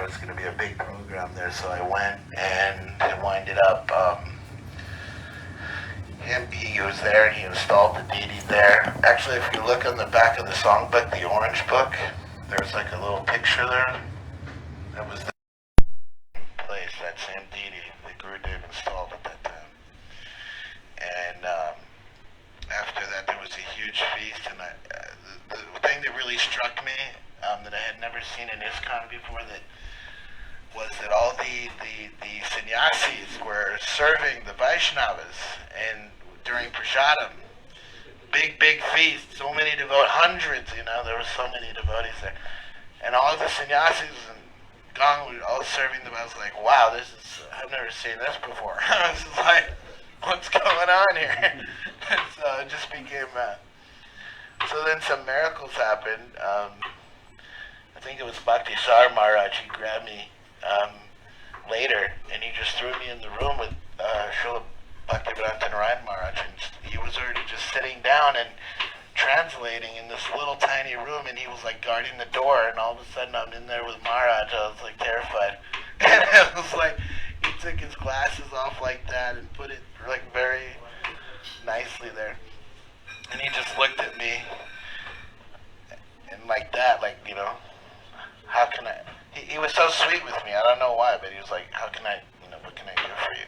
was going to be a big program there, so I went, and it winded up, he was there, and he installed the deity there. Actually, if you look on the back of the songbook, the orange book, there's like a little picture there. That was the place, that same deity that Gurudev installed at that time. And after that, there was a huge feast, and the thing that really struck me, that I had never seen in ISKCON before, was that all the sannyasis were serving the Vaishnavas, and during Prasadam, big feast, so many hundreds, there were so many devotees there, and all the sannyasis and Gang were all serving them. I was like, wow, I've never seen this before. I was like, what's going on here? So it just became, so then some miracles happened. I think it was Bhakti Sar Maharaj. He grabbed me later, and he just threw me in the room with Srila Bhaktivedanta Maharaj, and he was already just sitting down and translating in this little tiny room, and he was like guarding the door, and all of a sudden I'm in there with Maharaj. I was like terrified, and it was like he took his glasses off like that and put it like very nicely there, and he just looked at me and like that, like, how can I, he was so sweet with me. I don't know why, but he was like, how can I, what can I do for you?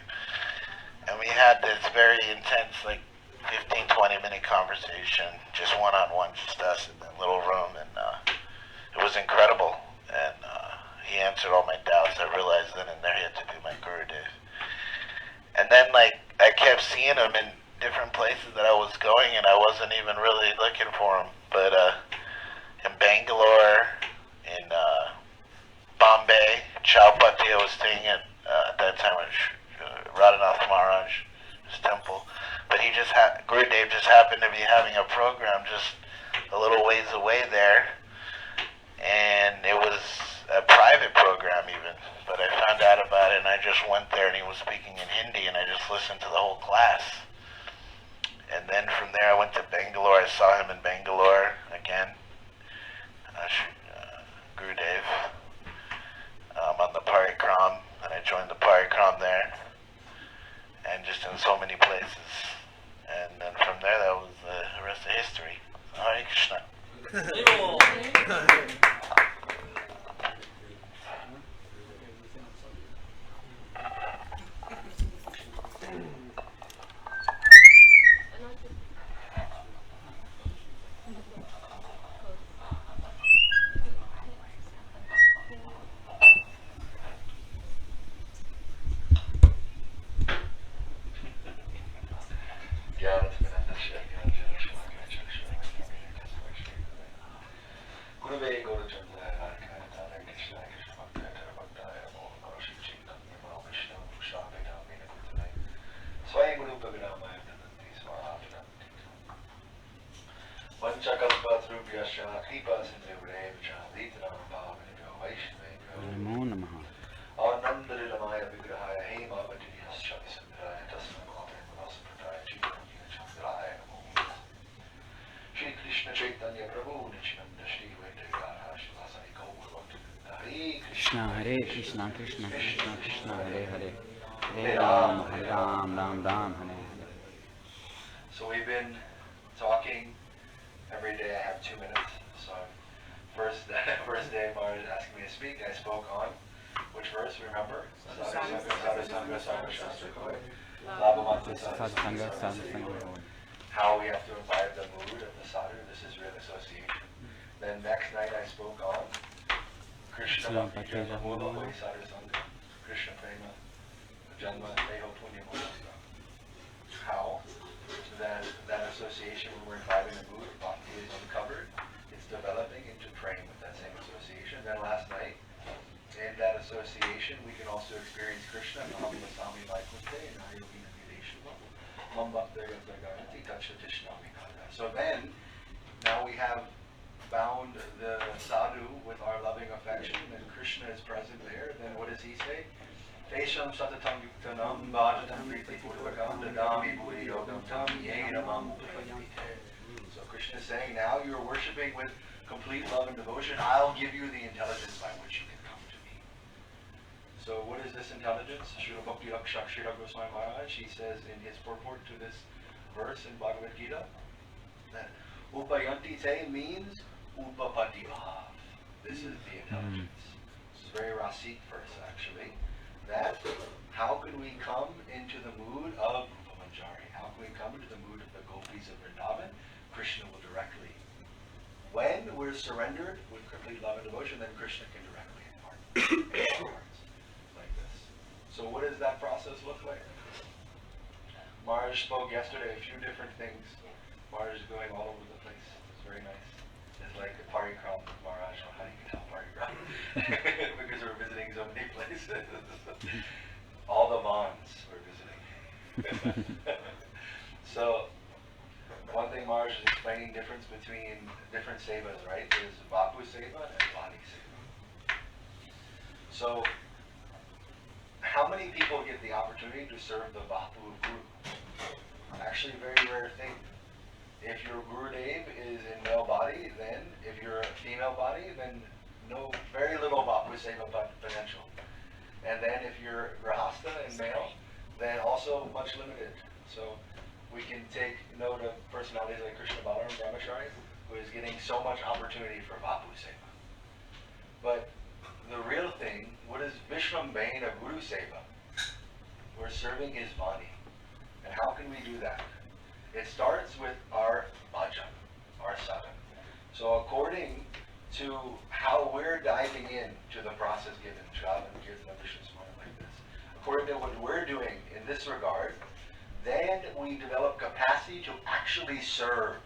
And we had this very intense, like 15, 20-minute conversation, just one-on-one, just us in that little room, and it was incredible. And he answered all my doubts. I realized then and there he had to be my Gurudev. And then, like, I kept seeing him in different places that I was going, and I wasn't even really looking for him. But in Bangalore, in Bombay, Chowpatty, I was staying at that time at Radhanath Maharaj, his temple. But Gurudev just happened to be having a program just a little ways away there, and it was a private program even, but I found out about it, and I just went there, and he was speaking in Hindi, and I just listened to the whole class. And then from there I went to Bangalore. I saw him in Bangalore again, Gurudev, on the Parikram, and I joined the Parikram there, and just in so many places. And then from there, that was the rest of history. Hare Krishna. Hare Krishna, Krishna Krishna, Krishna Hare Hare, Hare Ram, Hare Ram, Ram Ram, Hare Hare. So we've been talking every day. I have 2 minutes. So first day Maharaja asked me to speak. I spoke on which verse? Remember? How we have to imbibe the mood of the sadhu. This is real association. Then next night I spoke on Krishna Krishna Prema Janma Deho Punya Mudasya. How that association, when we're imbibing the mood, bhakti is uncovered, it's developing into praying with that same association. Then last night, in that association, we can also experience Krishna, Nam Vasami Vaikunte, and Ayogina Videshava, Mam Bhakta Yathagarati, Tachatishna Vikada. So then, now we have bound the sadhu with our loving affection, and Krishna is present there. Then what does he say? Tesham satatam yuktanam bhajatam priti purvakam dadami bhuri yogam tam yenamam upayamite. So Krishna is saying, now you are worshipping with complete love and devotion. I'll give you the intelligence by which you can come to me. boundless intelligence, Srila Bhakti Srila Goswami Maharaj, he says in his purport to this verse in Bhagavad Gita that Upayanti te means Upapati bhav. This is the intelligence. This is a very Rasic verse actually. That how can we come into the mood of Rupamanjari? How can we come into the mood of the Gopis of Vrindavan? Krishna will directly. When we're surrendered with complete love and devotion, then Krishna can directly impart our hearts like this. So what does that process look like? Maharaj spoke yesterday a few different things. Maharaj is going all over the place. It's very nice. It's like a parikram with Maharaj. How do you tell parikram? Because we're visiting so many places. All the Vans we're visiting. So one thing Maharaj is explaining difference between different sevas, right? Is Vapu seva and Vani seva. So how many people get the opportunity to serve the Vapu Guru? Actually, a very rare thing. If your Gurudev is in male body, then if you're a female body, then no, very little Vapu seva potential. And then if you're Grahastha and male, then also much limited. So we can take note of personalities like Krishna Balaram Brahmachari, who is getting so much opportunity for Vapu seva. But the real thing, what is Vishwambhena Guru Seva? We're serving his Vani. And how can we do that? It starts with our bhajan, our sadhana. So according to how we're diving in to the process given, Shravan, Kirtan, Vishnu Smarta, like this, according to what we're doing in this regard, then we develop capacity to actually serve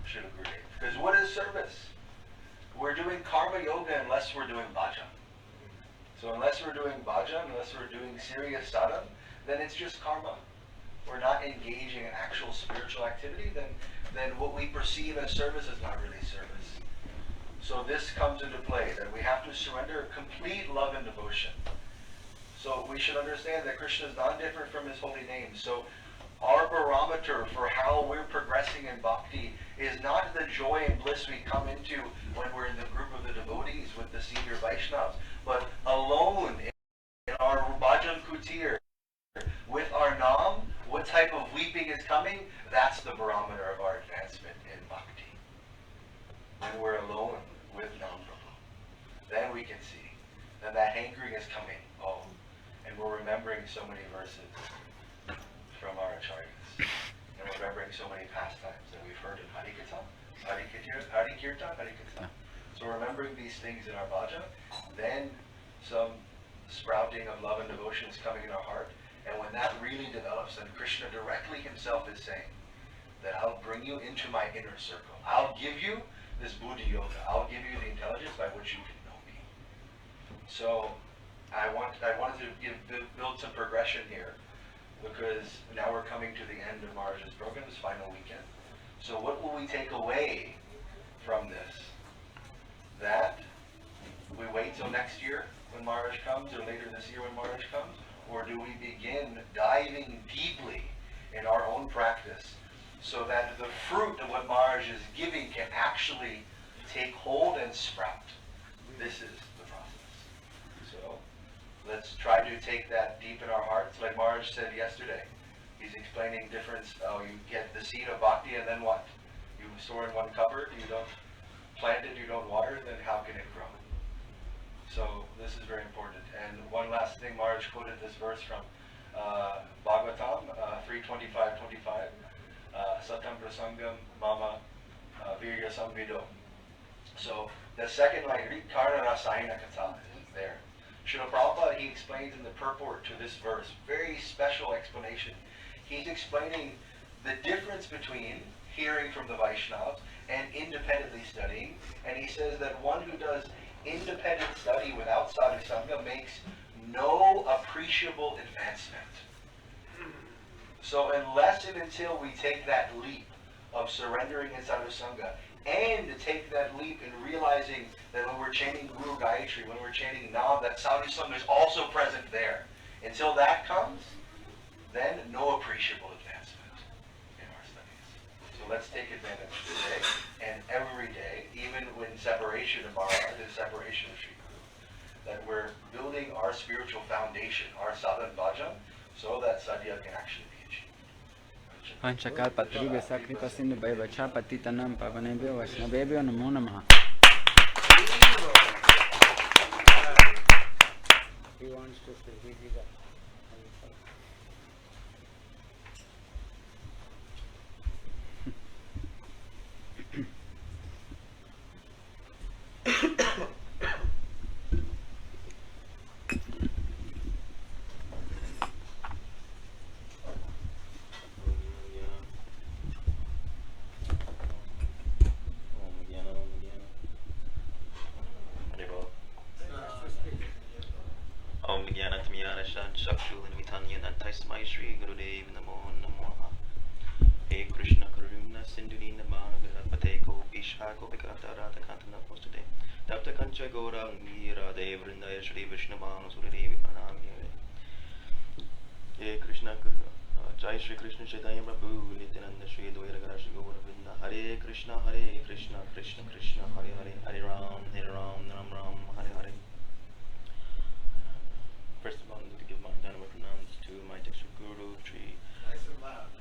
Srila Gurudev. Because what is service? We're doing karma yoga unless we're doing bhajan. So unless we're doing bhajan, unless we're doing serious sadhana, then it's just karma. We're not engaging in actual spiritual activity, then what we perceive as service is not really service. So this comes into play, that we have to surrender complete love and devotion. So we should understand that Krishna is not different from his holy name. So our barometer for how we're progressing in bhakti is not the joy and bliss we come into when we're in the group of the devotees with the senior Vaishnavas, but alone in our bhajan kutir, with our nam, what type of weeping is coming, that's the barometer of our advancement in bhakti. When we're alone with Nam Prabhu, then we can see. Then that hankering is coming. Oh, and we're remembering so many verses from our acharyas. And we're remembering so many pastimes that we've heard in Harikirtan, Harikirtan. So remembering these things in our bhajan, then some sprouting of love and devotion is coming in our heart. And when that really develops, then Krishna directly himself is saying that I'll bring you into my inner circle. I'll give you this buddhi yoga. I'll give you the intelligence by which you can know me. So I wanted to build some progression here, because now we're coming to the end of Maharaja's program, this final weekend. So what will we take away from this? That we wait till next year when Maharaj comes, or later this year when Maharaj comes? Or do we begin diving deeply in our own practice so that the fruit of what Maharaj is giving can actually take hold and sprout? This is the process. So let's try to take that deep in our hearts. Like Maharaj said yesterday, he's explaining difference. You get the seed of bhakti, and then what? You store in one cupboard, you don't plant it, you don't water, then how can it grow? So this is very important. And one last thing, Maharaj quoted this verse from Bhagavatam 3:25-25. Satam prasangam mama virya samvido. So the second line, Rikarna rasayana kata, is there. Srila Prabhupada, he explains in the purport to this verse, very special explanation. He's explaining the difference between hearing from the Vaishnavas and independently studying. And he says that one who does independent study without sadhu sangha makes no appreciable advancement. So unless and until we take that leap of surrendering in sadhu sangha, and to take that leap in realizing that when we're chanting Guru Gayatri, when we're chanting Nam, that sadhu sangha is also present there. Until that comes, then no appreciable advancement in our studies. So let's take advantage today and every day, even when separation of Maharaja, the separation of Sri Guru, that we're building building our spiritual foundation, our sadhana bhajan, so that sadhya can actually be achieved. Panchakalpatarubhya kripa sindhu bhaivacha patitanam pavanebhyo vaishnavebhyo namo namaha. He wants to say, he did that. Shri Gurudev Namo Namo. Hey Krishna Karuna Sindhuni Namana Gopis Radha-krpa-kataksa-stava-raja. Tapta Kancha Gora Mira Devrindaya Shri Vishnavanu Suradevi Pranami. Hey Krishna Karuna Jai Shri Krishna Chaitanya Prabhu Nityananda Shri Dvairagara Shri Gaura Vrinda. Hare Krishna Krishna Krishna Hare Hare Hare Ram Ram Ram Hare Hare. First of all, I'd like to give my Dhanava pranams to my Diksha Guru,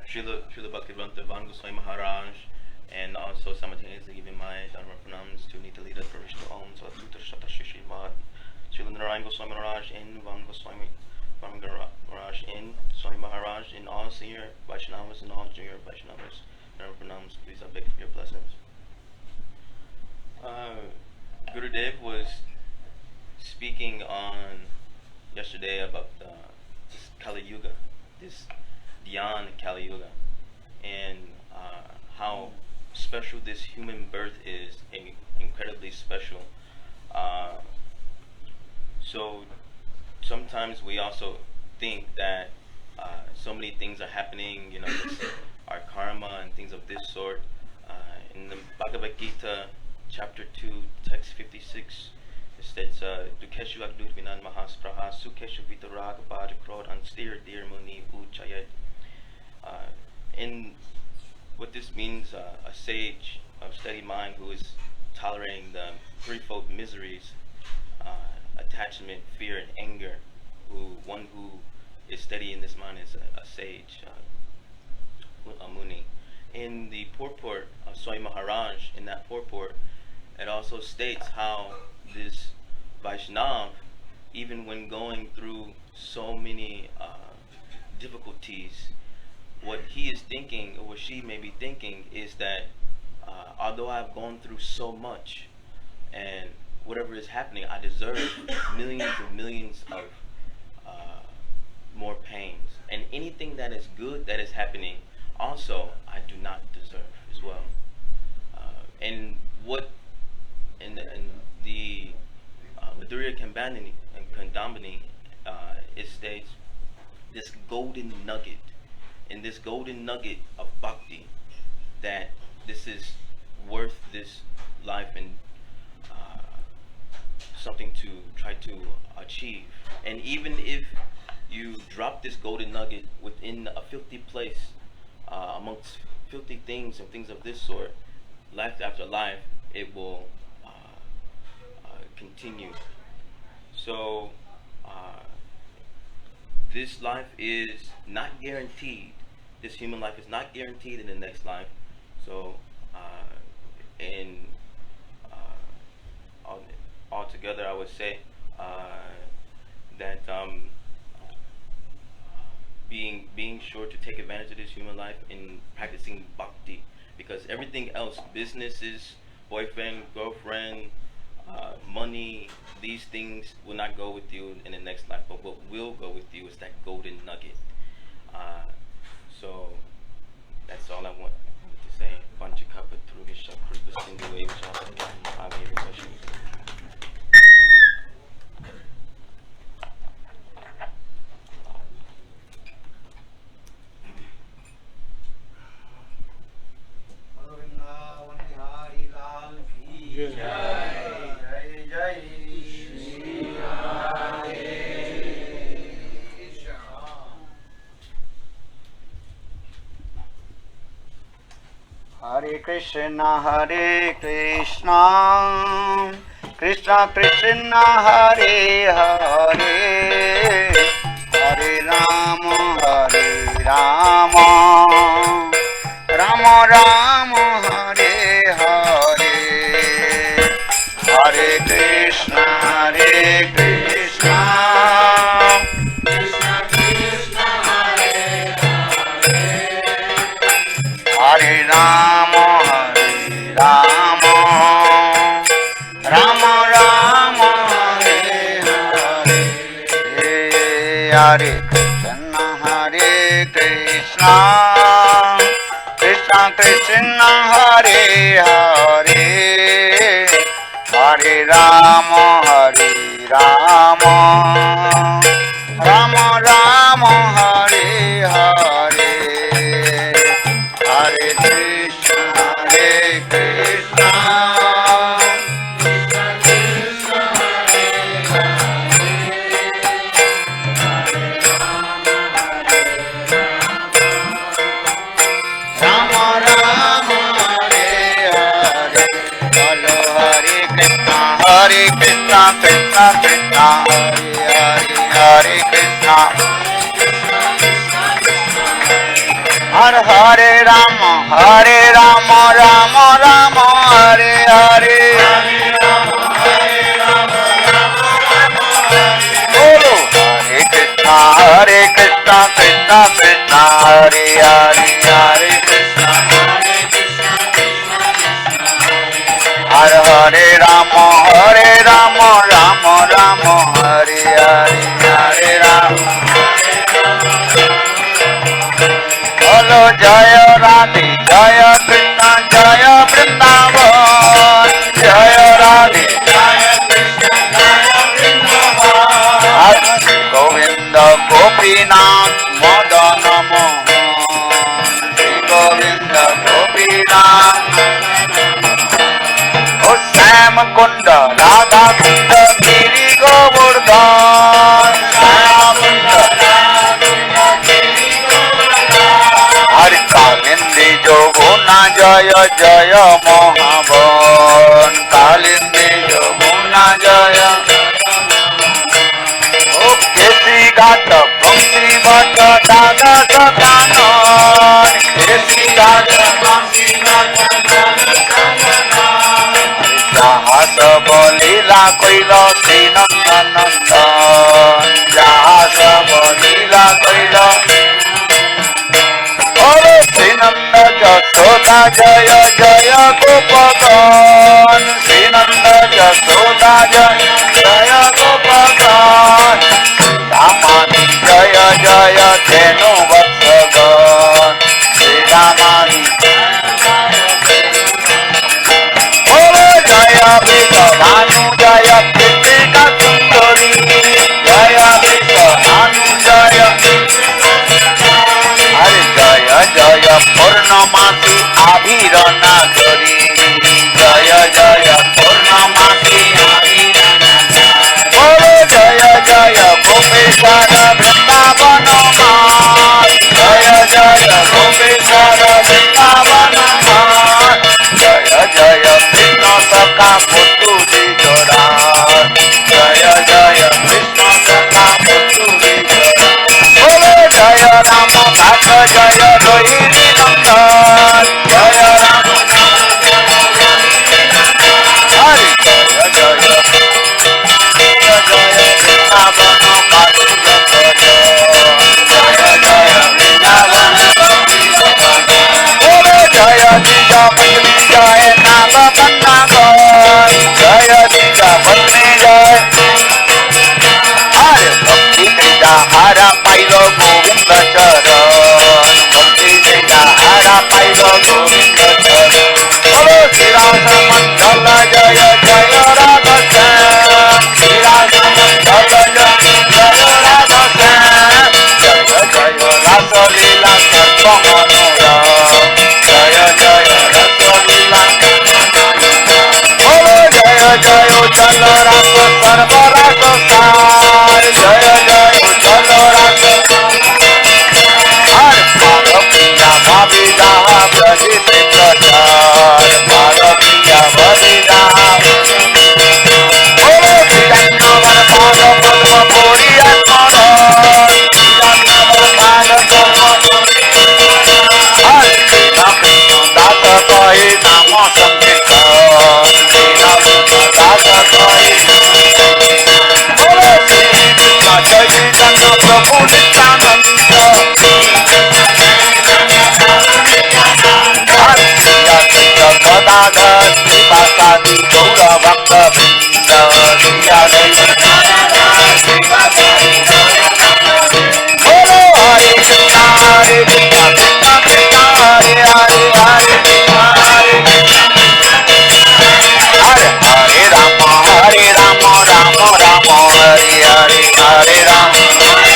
Srila Bhaktivedanta Vana Goswami Maharaj, and also simultaneously giving my Dhanava pranams to Nityananda Parishta Om Svatsutra Shata Shri Mad, Srila Narayan Goswami Maharaj in Vana Goswami Maharaj in Swami Maharaj, and all senior Vaishnavas and all junior Vaishnavas. Dhanava pranams, please I beg for your blessings. Gurudev was speaking on yesterday about this Kali Yuga, this Dhyan Kali Yuga, and how special this human birth is, incredibly special. So sometimes we also think that so many things are happening, this, our karma and things of this sort. In the Bhagavad Gita, chapter 2, text 56, it states, Dukeshu Agdut Vinan Mahaspraha Sukeshu Vitarag Bhajakrod Anstir Dear Muni Uchayat. And what this means, a sage of steady mind who is tolerating the threefold miseries, attachment, fear, and anger, one who is steady in this mind is a sage, a muni. In the purport of Swami Maharaj, in that purport, it also states how this Vaishnav, even when going through so many difficulties, what he is thinking, or what she may be thinking, is that although I've gone through so much, and whatever is happening, I deserve millions and millions of more pains. And anything that is good that is happening, also, I do not deserve as well. And what in the Madhurya Kandambani, it states this golden nugget, in this golden nugget of bhakti, that this is worth this life and something to try to achieve. And even if you drop this golden nugget within a filthy place, amongst filthy things and things of this sort, life after life, it will continue. So this life is not guaranteed. This human life is not guaranteed in the next life. So altogether, I would say that being sure to take advantage of this human life in practicing bhakti, because everything else, businesses, boyfriend, girlfriend, money, these things will not go with you in the next life, but what will go with you is that golden nugget. So that's all I want to say. Hare Krishna, Krishna Krishna Hare Hare, Hare Krishna, Hare Krishna, Krishna Krishna, Hare Hare, Hare Rama, Hare Rama, Rama Rama, Hare Hare, Hare Krishna, Hare Krishna. Hare Krishna, Krishna Krishna, Hare Hare, Hare Krishna, Hare Hare Rama, Hare Rama, Rama Rama, Hare Hare, Bolo Hare Krishna, Krishna Krishna, Hare Hare, Hare Krishna, Hare Hare Rama, Rama Rama, Hare Hare, Hare Rama. Bolo Jaya Radhe, Jaya Krishna, Jaya Vrindavan, Jaya Radhe, Jaya Krishna, Jaya Vrindavan. Govinda Gopinath, Madana Mohan, Shri Govinda Gopinath. Sam Kunda, Radha Kunda, Giri Govardhan, Sam Kunda, Hari Kalindi Joguna, Jaya Jaya Mohaban, Kalindi Joguna, Jaya. Oh, Kesi Gata, Bhakti Bata, Dada Satanan, Kesi Gata, Bhakti Bata, Dada Satanan. Jahas bolila koilo Srinandanandan, Jahas bolila koilo. Olo Srinanda Jasoda Jaya Jaya Gopakan, Srinanda Jasoda Jaya Jaya Gopakan, Ramani Jaya Jaya Thenu Vatsagan, Sri Ramani Jaya Vishnu Bhanu Jaya Kritika Sundari, Jaya Vishnu Bhanu Jaya Hare Jaya Jaya Purnamati Abhirana Gari, Jaya Jaya Purnamati Abhirana Gari. Bolo Jaya Jaya Gopeshara Vrindavana Mat, Jaya Jaya Gopeshara Vrindavana Mat, Jaya Jaya Krishna Saka Putu Dijorat, Jaya Jaya Krishna Saka Putu Dijorat. Bolo Jaya Rama Bhata Jaya Rohini Nandan, Jaya Rama Hari Jaya Jaya Jaya Jaya Vrindavana Madhurya Jaya, Jaya Jaya Vrindavana Madhurya Jaya. Bolo Jaya Dija Mangli Jaya Naga Panna Jaya, Jaya Dija Mangli Jaya. Hare Bhakti Dija Hara Pailo Govinda Charan, Bhakti Dija Hara Pailo Govinda Charan. Bolo Shri Rasa Mandala Jaya Jaya Radha Sam, Shri Rasa Mandala Jaya Jaya Radha Sam, Jaya Jaya Rasa Lila Sarva Manoram, Jaya Jaya Rasa Lila Sarva Manoram. Bolo Jaya Jaya Chala Rasa Sarva Rasa Sar, Jaya Jaya Chala Rasa Har Parapriya Bhavidaha Prajit Prachar, Parapriya Bhavidaha प्रभु नित्यानंद गदाधर श्रीवासादि गौर भक्त वृंद बोलो हरे कृष्णा हरे कृष्णा कृष्णा कृष्णा हरे हरे हरे हरे हरे राम राम राम हरे हरे हरे राम बोलो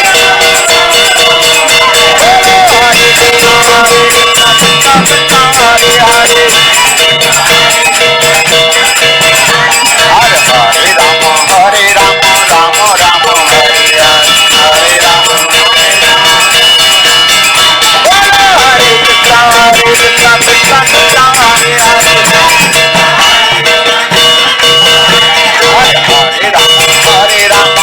हरे कृष्णा कृष्णा कृष्णा हरे हरे हरे राम राम राम हरे हरे राम बोलो हरे कृष्णा कृष्णा कृष्णा हरे हरे हरे राम राम राम हरे हरे हरे राम बोलो हरे कृष्णा कृष्णा कृष्णा हरे हरे हरे राम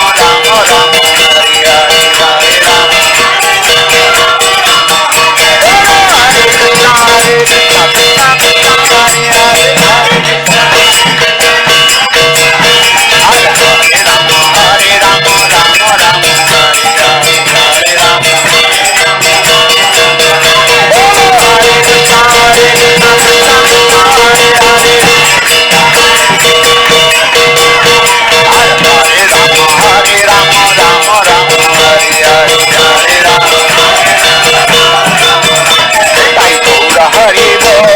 राम राम हरे हरे हरे राम बोलो हरे कृष्णा कृष्णा कृष्णा हरे हरे हरे राम राम राम हरे हरे हरे राम निताई गौर हरि बोल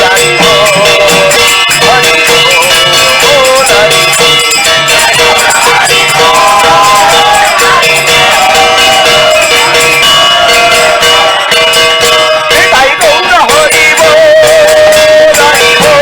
हरि बोल हरि बोल हरि निताई गौर हरि बोल हरि बोल हरि बोल हरि बोल निताई गौर हरि बोल हरि बोल हरि बोल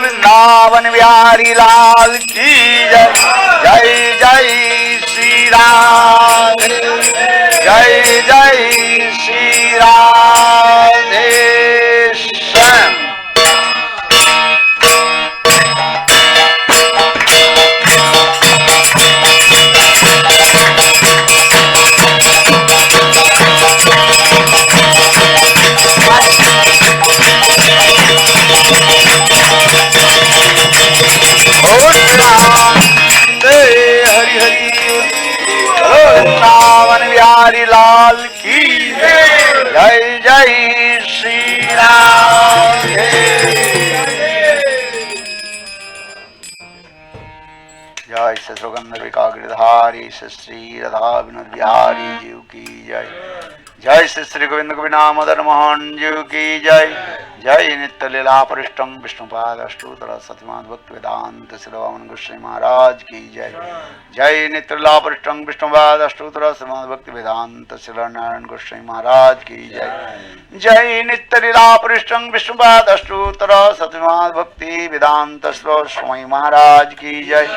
वृंदावन बिहारी लाल की जय जय जय श्री राम जय जय श्री राधे श्याम हरि हरि वृंदावन बिहारी लाल की जय जय श्री राम जय सत्सुगंध विकाग्रधारी श्री राधा विनोद बिहारी जीव की जय जय श्री गोविंद गोविंद मदन मोहन जीव की जय जय नित्य लीला परिष्टम विष्णुपाद अष्टोत्तर सत्यमान भक्ति वेदांत श्रीवामन गोस्वामी महाराज की जय जय नित्य लीला परिष्टम विष्णुपाद अष्टोत्तर सत्यमान भक्ति वेदांत श्रीनारायण गोस्वामी महाराज की जय जय नित्य लीला परिष्टम विष्णुपाद अष्टोत्तर सत्यमान भक्ति वेदांत स्वामी महाराज की जय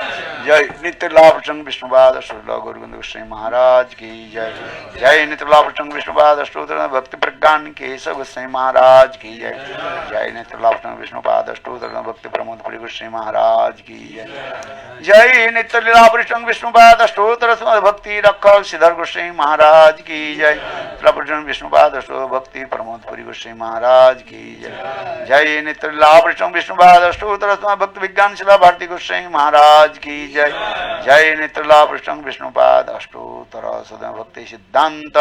जय नित्य लीला परिष्टम विष्णुपाद अष्टोत्तर गुरुगोविंद गोस्वामी महाराज की जय जय नित्य लीला परिष्टम विष्णुपाद अष्टोत्तर भक्ति प्रज्ञान केशव गोस्वामी महाराज की जय जय नित्य विष्णुपाद अष्टोत्तर भक्ति प्रमोद पुरी गोस्वामी महाराज की जय जय नित्य लीला परिष्टम विष्णुपाद अष्टोत्तर भक्ति रक्षक श्रीधर गोस्वामी महाराज की जय विष्णुपाद अष्टोत्तर भक्ति प्रमोद पुरी गोस्वामी महाराज की जय जय नित्य लीला परिष्टम विष्णुपाद अष्टोत्तर भक्ति विज्ञान शिला भारती गोस्वामी महाराज की जय जय नित्य लीला परिष्टम विष्णुपाद अष्टोत्तर भक्ति सिद्धांत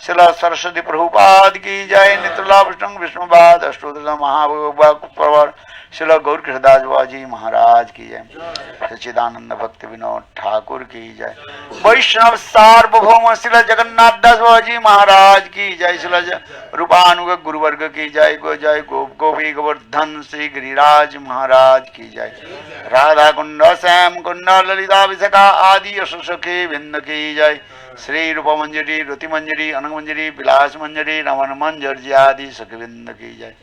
शिला सरस्वती प्रभुपाद की जय नित्य विष्णुपाद अष्टोत्तर महाप्रवर शिला गौर कृष्णदास बाजी महाराज की जय सच्चिदानंद भक्ति विनोद ठाकुर की जय वैष्णव सार्वभौम शिला जगन्नाथ दास बाजी महाराज की जय शिला रूपानुग गुरुवर्ग की जय जय गोपी गोवर्धन श्री गिरिराज महाराज की जय राधा कुंड श्याम कुंड ललिता विशाखा आदि सखी बिंद की जय श्री रूप मंजरी रति मंजरी अनंग मंजरी विलास मंजरी रमन मंजरी आदि सखिबिंद की जय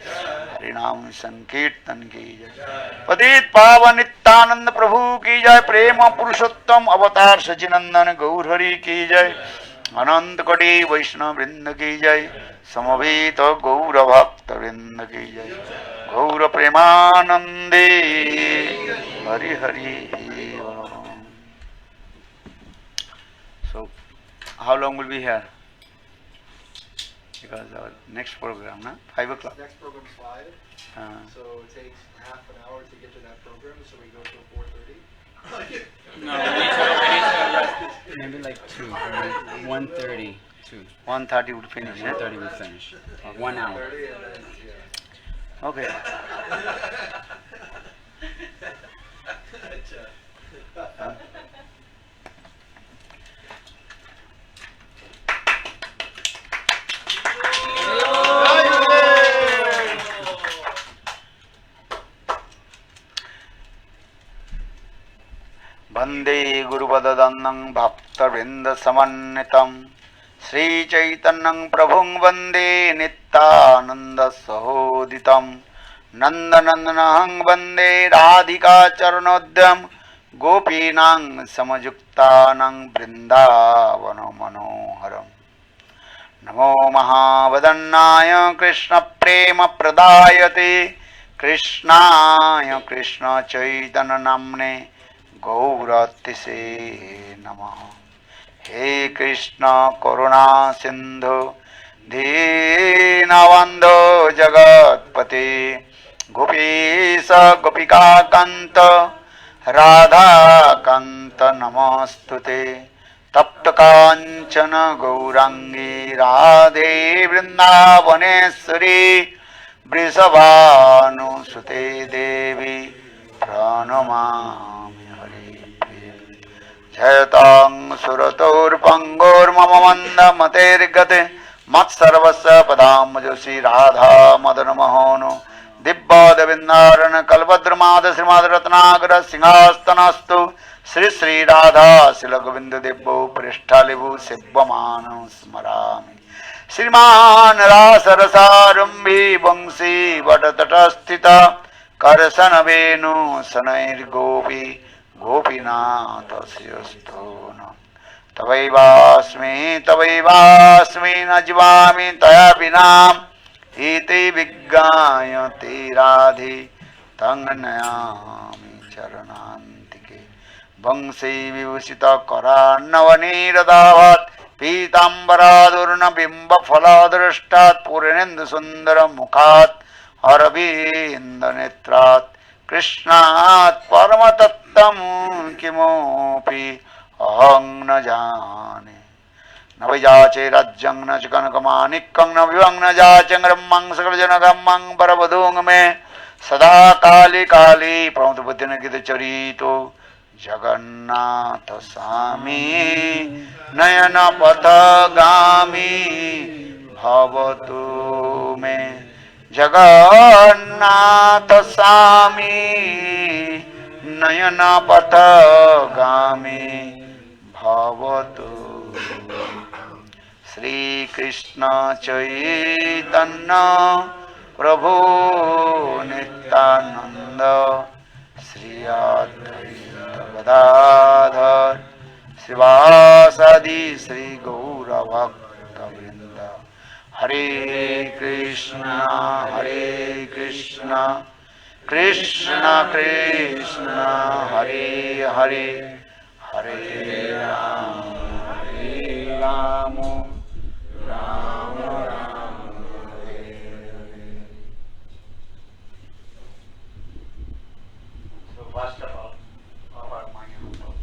हरिनाम संकीर्तन की जय पतित पावन नित्यानंद प्रभु की जय प्रेम पुरुषोत्तम अवतार सचिनंदन गौर हरि की जय अनंत कोटि वैष्णव वृंद की जय समवेत गौर भक्त भक्तवृंद की जय। गौर प्रेमानंदे हरि हरि बोल। So, how long will be here? Because our next program, na? 5 o'clock. Next program's 5, so it takes half an hour to get to that program, so we go till 4:30. No, we need to maybe like 2, 1:30, 2. 1:30 would finish. 1:30 we finish. 1 hour. 30 and then, yeah. Okay. वंदे गुरुपददन्नं भक्तवृन्दसमन्वितं श्रीचैतन्यं प्रभुं वन्दे नित्यानन्दसहोदितं नन्दनन्दनं वन्दे राधिका चरणोद्यं गोपीनां समयुक्तानां वृन्दावनमनोहरम्। नमो महावदन्नाय कृष्णप्रेमप्रदायते कृष्णाय कृष्णचैतन्यनाम्ने गौरतिसे नमः। हे कृष्ण करुणा सिंधु दीनबन्धो जगत्पते गोपीश गोपिका कांत राधा कांत नमस्तुते। तप्त कांचन गौरांगी राधे वृंदावनेश्वरी वृषभानुसुते देवी प्रणमामि हरिप्रिये। जयतां सुरतोर्पङ्गोर्मम मन्दमतेर्गते मत्सर्वस्य पदाम्बुजश्री राधा मदन मोहनो दिव्यादविन्दारण कल्पद्रुमाद श्रीमद्रत्नागर सिंहास्तनस्तु श्री श्री राधा शिलगोविंद देवो पृष्ठालिभु सेव्यमानं स्मरामि। श्रीमान रासरसारम्भी वंशी वटतटस्थित करसन वेणु शनैर्गोपी गोपीनाथ शिरस्थून। तवैवास्मि न जीवामि तया विना इति विज्ञाय ते राधे तं नयामि चरणान्तिके। वंशी विभूषित करान्नवनीरदावत् पीताम्बरादुर्न बिम्बफलादृष्टात् पूर्णेन्दुसुन्दरमुखात् अरविन्दनेत्रात् कृष्णात् परमतत्त्वं किमपि अहं न जाने। न वैजाचे राज्यं न च कनकमाणिक्यं न विवं न जाचं ब्रह्मं सकलजनगम्मं परवधूं मे सदा काले काले प्रमथबुद्धिनगितचरितो जगन्नाथ स्वामी नयनपथगामी भवतु मे। जगन्नाथ स्वामी नयनपथगामी भवतु। श्री कृष्ण चैतन्य प्रभु नित्यानंद श्री अद्वैत गदाधर श्रीवासादि श्री गौरभक्तवृंद। हरे Krishna Krishna Krishna Hare Hare Hare Ram Ram Ram Ram Hare Hare. So first of all, offer my humble,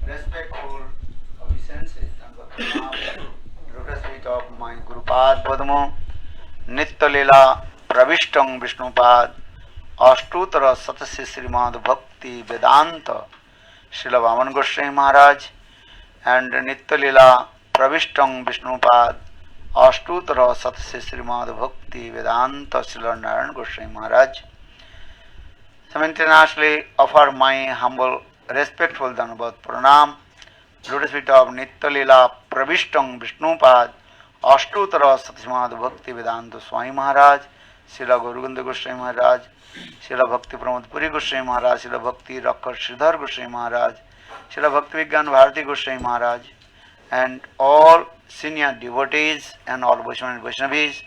respectful obeisances and the lotus feet of my Gurupad Padmo, Nitya Leela Pravishtam Vishnupad, Ashtutra Satasya Srimad Bhakti Vedanta Srila Vaman Goswami Maharaj, and Nitya Leela Pravishtam Vishnupad, Ashtutra Satasya Srimad Bhakti Vedanta Srila Narayan Goswami Maharaj. Simultaneously offer my humble, respectful Dhanavad Pranam, lotus feet of Nitya Leela Pravishtam Vishnupad, Ashtutra Satasya Bhakti Vedanta Swami Maharaj, Srila Gauranga Goswami Maharaj, Srila Bhakti Pramod Puri Goswami Maharaj, Srila Bhakti Rakhar Sridhar Goswami Maharaj, Srila Bhakti Vigyan Bharati Goswami Maharaj, and all senior devotees and all Vaishnava and Vaishnavis,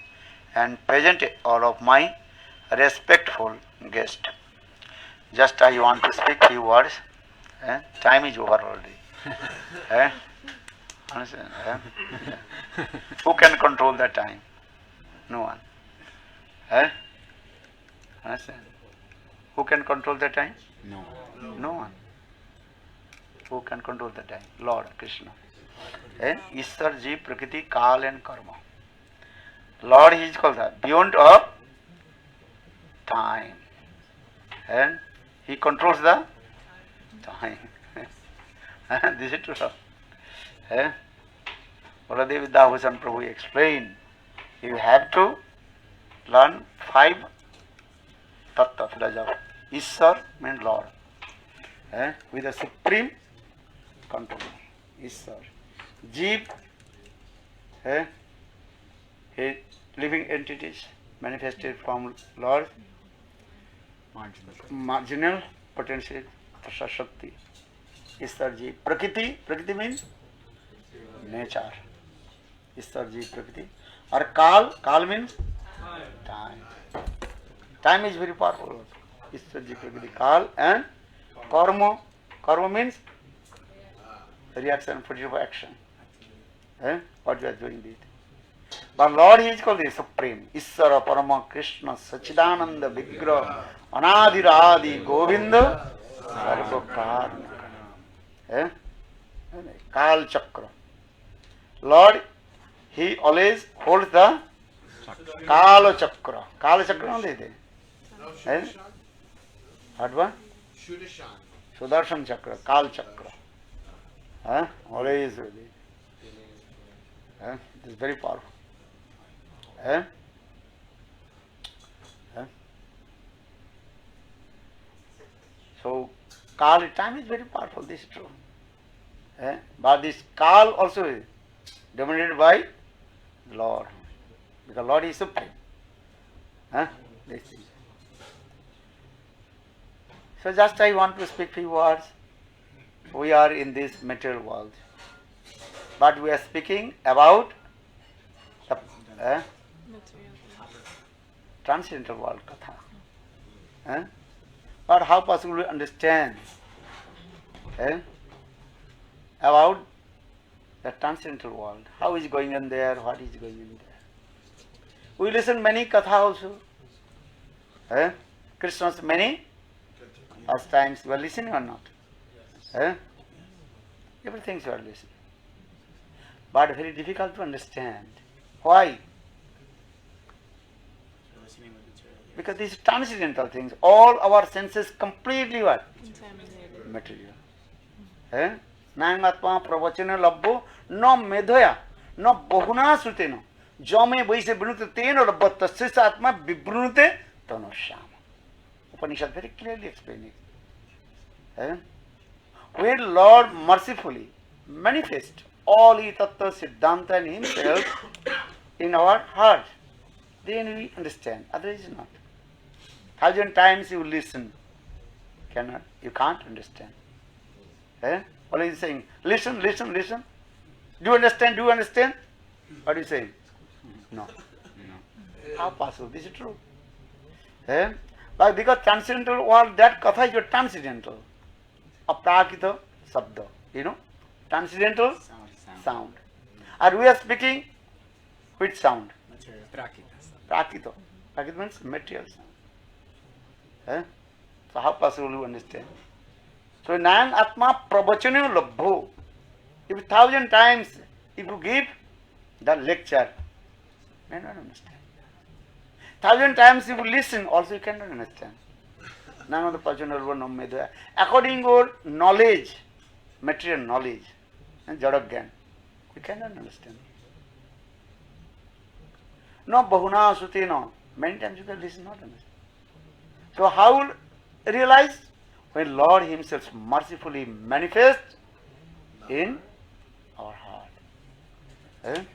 and present all of my respectful guests. Just I want to speak few words. Time is over already. Understand? Who can control the time? No one. Understand? Who can control the time? No. No one. Who can control the time? Lord Krishna. Ishwar, Jeev, Prakriti, Kal and Karma. Lord, he is called the beyond of time. And he controls the time. This is true. Baladev Vidyabhushan Prabhu explained, you have to learn 5 tattva philosophy. Ishwar means Lord. With a supreme control. Ishwar. Jeev, he living entities manifested from Lord. Marginal potential, Shakti. Ishwar Jeev. Prakriti, Prakriti means nature. Ishwar Jeev Prakriti. Or Kal, Kal means time. Time is very powerful. Ishwar Jeev Prakriti, Kal and Karma. Karma means reaction, potential action. What we are doing it. But Lord, he is called the Supreme. Ishvara Parama Krishna Sachidananda Vigraha Anadiradi Govinda Sarva Karna. Kal Chakra. Lord, he always holds the Kala Chakra. Kala Chakra only there. What one? Sudarshan Chakra, Kal Chakra. Always with it. It is very powerful. So, Kal, time is very powerful, this is true. But this Kal also is dominated by Lord. Because Lord is supreme. This thing. So just I want to speak few words. We are in this material world. But we are speaking about the transcendental world katha. But how possible to understand about the transcendental world? How is going on there? What is going on there? We listen many katha also. Krishna's many pastimes. You are listening or not? Everything you are listening. But very difficult to understand. Why? Because these transcendental things, all our senses completely what? Material. Nangatma pravachana labbo no medhaya no bahuna suteno jame vaise brunute teno labbatta sisatma vibrunute tanoshama. Upanishad very clearly explaining. When Lord mercifully manifest all He tattva siddhanta and Himself in our heart, then we understand. Otherwise not. 1,000 times you listen, you can't understand. Always saying, listen, listen, listen. Do you understand? Do you understand? What are you saying? No. How possible? This is true. But because transcendental world, that katha is your transcendental. Aprakita sabda. You know? Transcendental sound. And we are speaking which sound? Prakita. Prakita means material sound. So how possible you understand? So Nang Atma Pravachana Labho. If 1,000 times if you give the lecture, you may not understand. 1,000 times if you listen, also you cannot understand. None of the Pravachana Labho. According to your knowledge, material knowledge, and Jadagyan, we cannot understand. No Bahuna Suti, no. Many times you can listen, not understand. So how will realize? When Lord Himself mercifully manifests in our heart.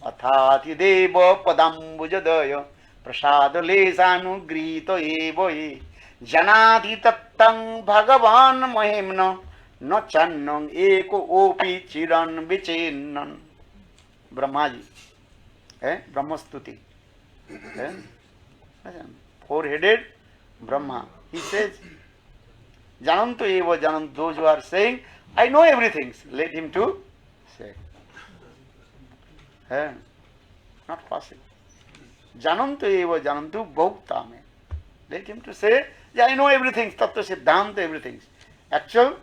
Athati deva padambujadaya prasada lesanu grito evo janati tattang bhagavan mahimna no channang eko opi chiran vichennan. Brahmaji. Brahmastuti. Four-headed Brahma. He says, Janantu eva janantu. Those who are saying, I know everything, let him to say. Not possible. Janantu eva janantu bhautame. Let him to say, yeah, I know everything, tattva siddhanta, everything. Actual,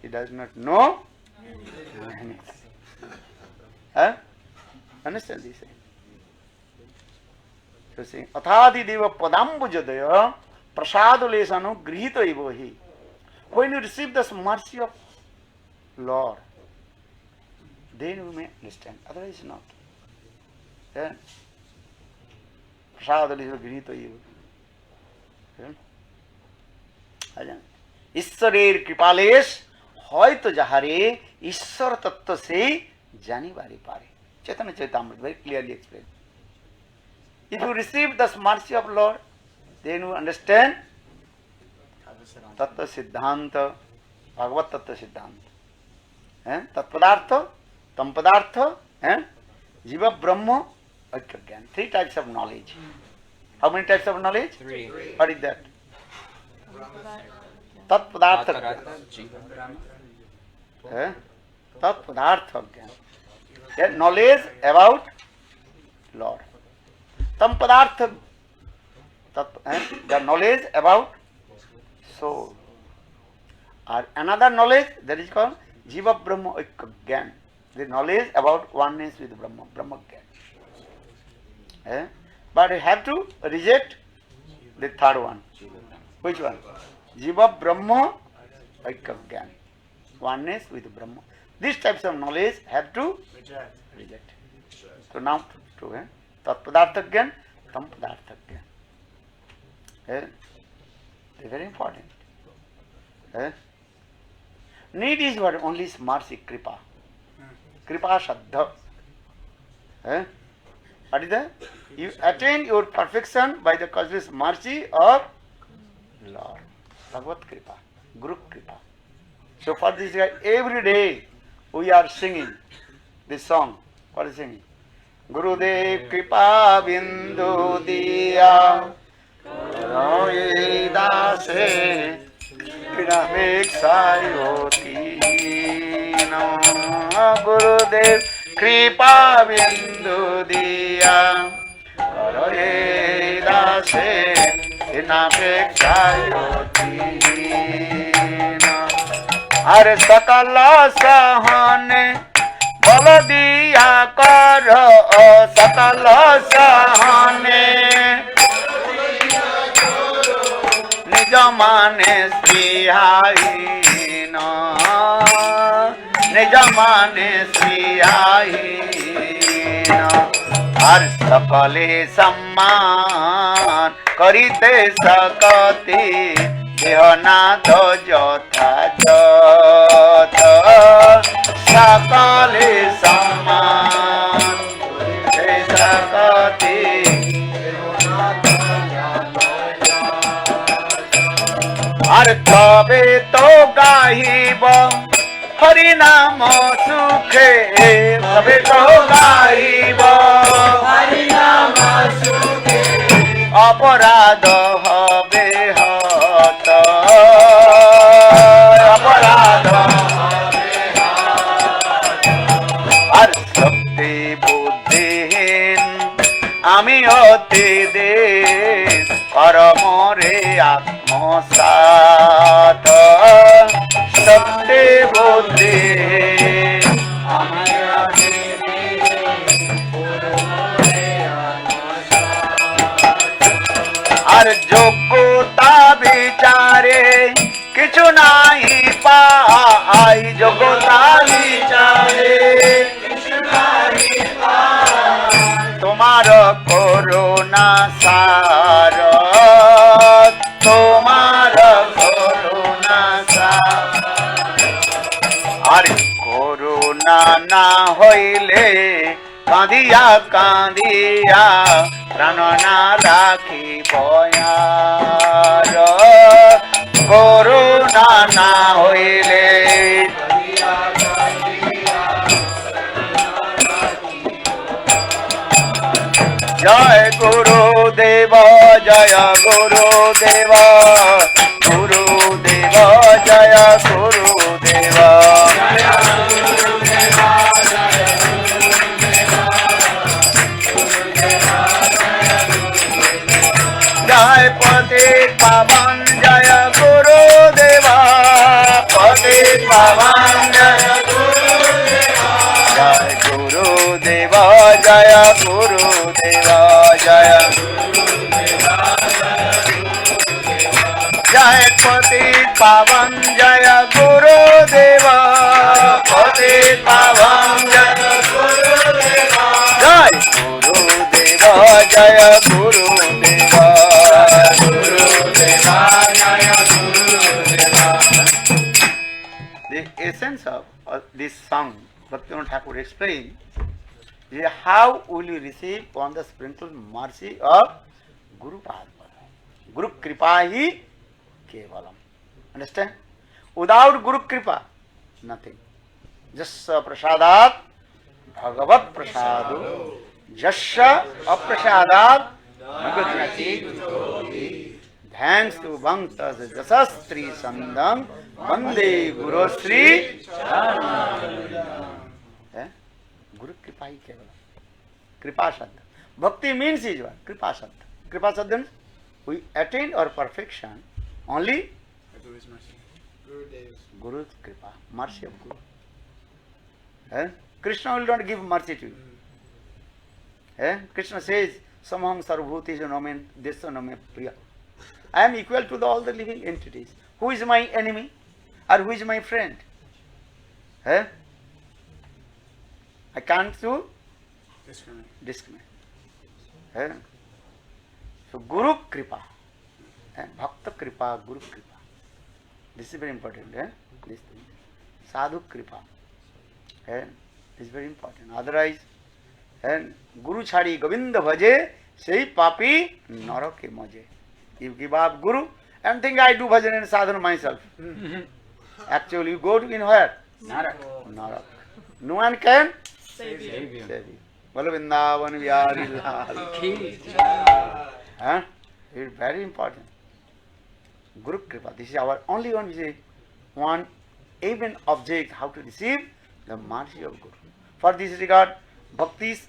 he does not know anything. Understand this? So saying, athadi deva padambujadaya prasadulesanu grihita ivohi. When you receive this mercy of Lord, then you may understand. Otherwise not. Prasadulesanu grihita ivohi. ঈশ্বরের কৃপালেশ হয়তো যাহারে ঈশ্বর তত্ত্ব সেই জানিবারে পারে Chaitanya Charitamrita very clearly explained. If you receive this mercy of Lord, then you understand tattva siddhanta, bhagavat tattva siddhanta, tat-padartha, tvam-padartha, jiva-brahma-aikya-jnana. 3 types of knowledge. How many types of knowledge? 3. What is that? tat-padartha, jiva-brahma. tat-padartha-jnana. Knowledge about Lord. Tvam-padartha, the knowledge about soul. Or another knowledge that is called jiva-brahma-aikya-jnana. The knowledge about oneness with Brahma, Brahma-jnana. But you have to reject the third one. Which one? Jiva-brahma-aikya-jnana. Oneness with Brahma. These types of knowledge have to reject. So now to tat-padartha-jnana, tvam-padartha-jnana. They are very important. Need is what? Only is mercy, kripa. Kripa shaddha. What is that? You attain your perfection by the causeless mercy of Lord. Bhagavat kripa, Guru kripa. So for this guy, every day we are singing this song. What is singing? Gurudev kripa bindu diya dase Vinamekshayoti no Gurudev kripa bindu diya dase Vinamekshayoti no Are sakala sahane बल दिया कर सकल सहने निज माने सिहाई निज माने सिहाई हर सकले सम्मान करिते सकती देहनाथ यथा यथा सकले सम्मान सकती আর তবে তো গাইব হরি নাম সুখে তবে তো গাইব হরি নাম সুখে অপরাধ হবে হত অপরাধ আর শক্তি বুদ্ধিহীন আমি অতি দিন করমরে আত্মসাত শক্তি বুদ্ধি আর যোগ্যতা বিচারে কিছু নাই পাই যোগ্যতা বিচারে তোমার করুণা সার তোমার করুণা সার আর করুণা না হইলে কাঁদিয়া কাঁদিয়া প্রাণ না রাখি বয়ার করুণা না হইলে Jai Guru Deva, Jaya Guru Deva, Guru Deva, Jaya Guru Deva. Jai Patit Pavan, Jaya Guru Deva, Patit Pavan, Jaya Guru Deva, Jai Guru Deva, Jaya Guru Deva, Jaya Guru Deva, Jai Patit Pavan, Jaya Guru Deva, Patit Pavan, Jaya Guru Deva, Jai Guru Deva, Jaya Guru Deva, Guru Deva, Jaya Guru Deva. The essence of this song, Bhaktivinoda Thakur explained, is how will you receive on the sprinkled mercy of Guru Padma. Guru Kripa hi kevalam. Understand? Without Guru Kripa, nothing. Jasya prasadat bhagavat prasadu, jasya aprasadat nagati. Thanks to Bhaktas Jasastri Sandam, Vande Guru Sri Guru Kripa hi kevalam. Kripa Shadda. Bhakti means is what? Kripa Shadda. Kripa Shadda means we attain our perfection only Guru's Kripa, mercy of Guru. Krishna will not give mercy to you. Krishna says, Samaham sarvabhutesu nomen desya nome priya. I am equal to all the living entities. Who is my enemy or who is my friend? I can't do discriminate. So Guru Kripa, Bhakta Kripa, Guru Kripa. This is very important. This thing. Sadhu Kripa. This is very important. Otherwise, Guru Chhadi Govinda Bhaje, Sei Papi Narake Maje. You give up Guru and think I do bhajan and sadhana myself. Actually, you go to in where? Narak. No one can save you. Bolo Vrindavan Vihari Lal ki. It is very important. Guru Kripa. This is our only one even object how to receive the mercy of Guru. For this regard, Bhaktis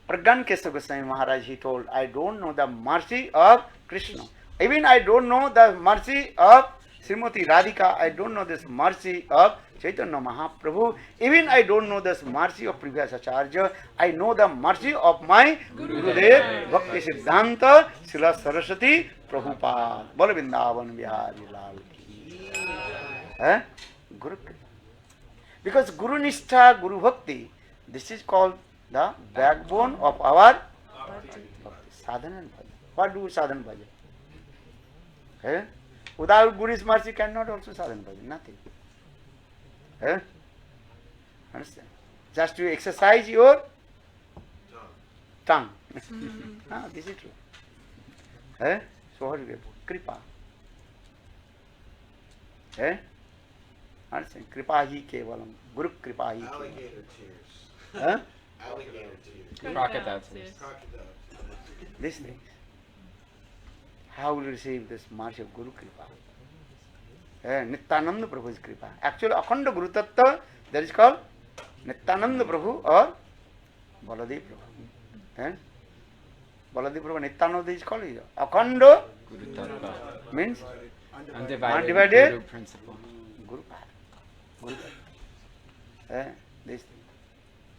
Pragyan Kesava Goswami Maharaj, he told, I don't know the mercy of Krishna. Even I don't know the mercy of Srimati Radhika. I don't know this mercy of Chaitanya Mahaprabhu. Even I don't know this mercy of previous Acharya. I know the mercy of my Gurudev, Bhakti Siddhanta, Srila Saraswati Prabhupada. Bolo Vrindavan Vihari Lal ki. Guru. Because Guru Nishtha, Guru Bhakti, this is called the backbone of our sadhana and bhajan. What do sadhana bhajan? Without Guru's mercy cannot also sadhana bhajan, nothing. Understand? Just to exercise your tongue. This is true. So what do you get? Kripa. Understand? Kripa hi kevalam. Guru Kripa hi kevalam. Alligator tears. Alligator tears. Crocodiles. These things. How will you receive this mercy of Guru Kripa? Nityananda Prabhu's Kripa. Actually, Akhanda Guru Tattva, that is called Nityananda Prabhu or Baladev Prabhu. Baladev Prabhu, Nityananda is called Akhanda Guru Tattva means undivided Guru principle. Guru Pada. This thing.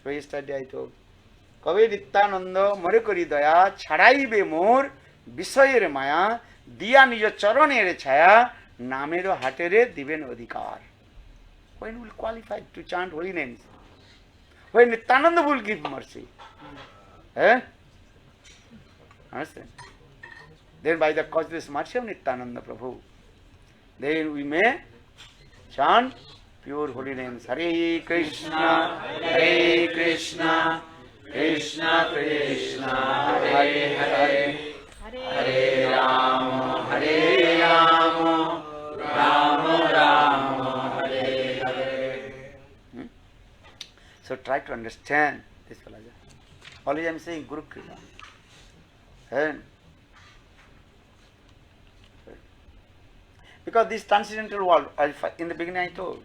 So yesterday I told, Kave Nityananda More Kori Daya Chadaibe Mor Visayere Maya Diya Nijo Charanere Chaya Namero Hatere Diven Adhikar. When will qualify to chant holy names? When Nityananda will give mercy. Understand? Then by the causeless mercy of Nityananda Prabhu, then we may chant pure holy names. Hare Krishna, Hare Krishna, Krishna Krishna, Hare Hare, Hare Rama, Hare Rama, Rama Rama, Hare Hare. So try to understand this, Phalaja. Always I am saying Guru Kripa. And because this transcendental world, in the beginning I told,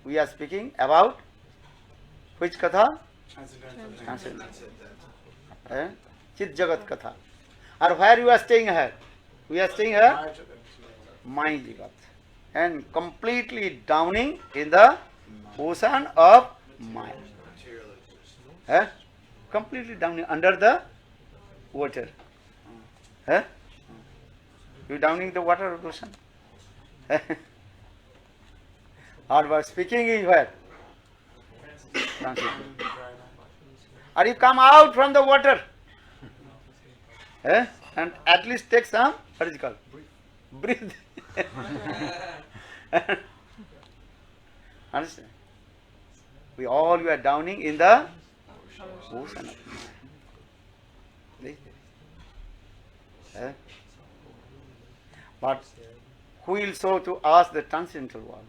we are speaking about which katha? Transcendental. Chit Jagat katha. Or where you are staying here? We are staying here? My Jagat. And completely drowning in the ocean of mind. Completely drowning under the water. You drowning the water of the ocean? Or was speaking is where? Or you come out from the water and at least take some, what is it called? Breathe. Understand? We all were drowning in the ocean of mind. But who will show to us the transcendental world?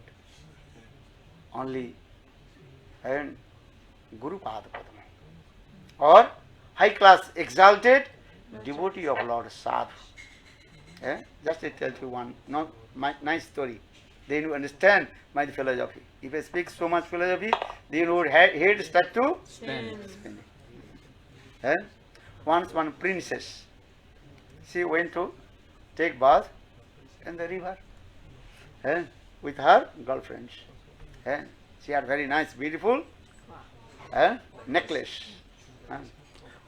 Only and Guru Pada Padma, or high class exalted devotee of Lord Sadhu. Just I tell you one nice story. Then you understand my philosophy. If I speak so much philosophy, then your head start to spin. Once one princess, she went to take bath in the river with her girlfriends. She had very nice, beautiful necklace.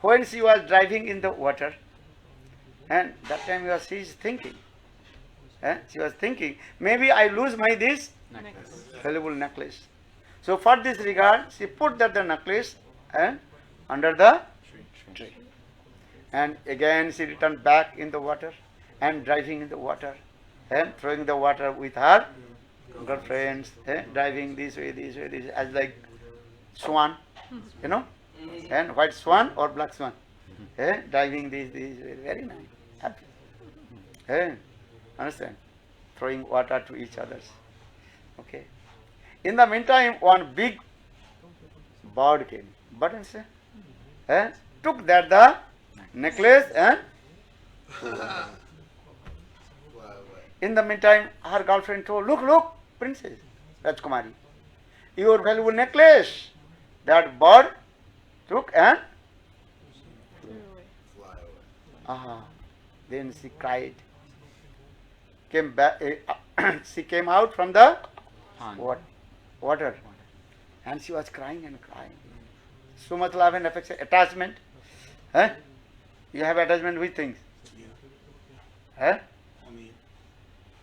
When she was driving in the water, and that time she is thinking, she was thinking, maybe I lose my this valuable necklace. So for this regard, she put that the necklace under the tree. And again she returned back in the water and driving in the water and throwing the water with her girlfriends, driving this way, as like swan, and white swan or black swan, driving this way, very nice, happy. Understand? Throwing water to each others. Okay. In the meantime, one big bird came. But took that the necklace and in the meantime, her girlfriend told, look, Princess Rajkumari, your valuable necklace, that bird took and then she cried. Came back. She came out from the water, and she was crying and crying. So much love and affection, attachment. You have attachment with things.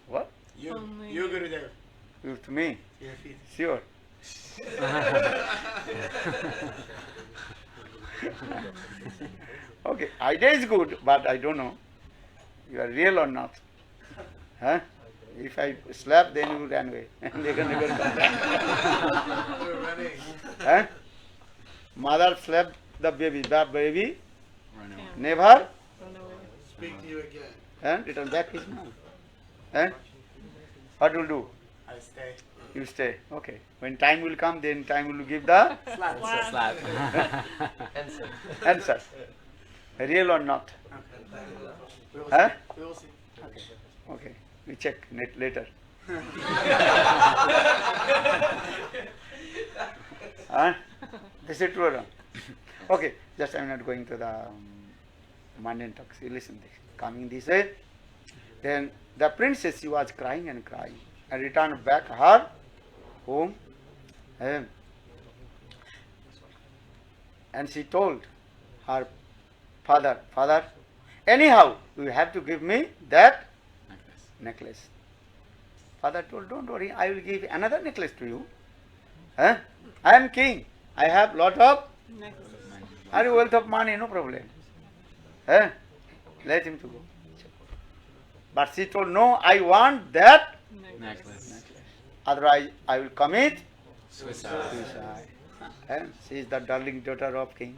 What? You go there. You to me? Yeah, Sure. Okay, idea is good, but I don't know. You are real or not. If I slap, then you run away. And they can never come back. We're running. Mother slapped the baby never Speak to you again. return back his mom. What will do? I stay. You stay. Okay. When time will come, then time will give the Slap. answer. Real or not? We will see. Okay. We check later. This is true or wrong? Okay. Just I am not going to the mundane talks. You listen this. Coming this way. Then the princess, she was crying and crying and returned back her home. And she told her father, anyhow, you have to give me that necklace. Father told, don't worry, I will give another necklace to you. I am king. I have lot of wealth of money, no problem. Let him to go. But she told, no, I want that Necklace. otherwise I will commit Suicide. And she is the darling daughter of king.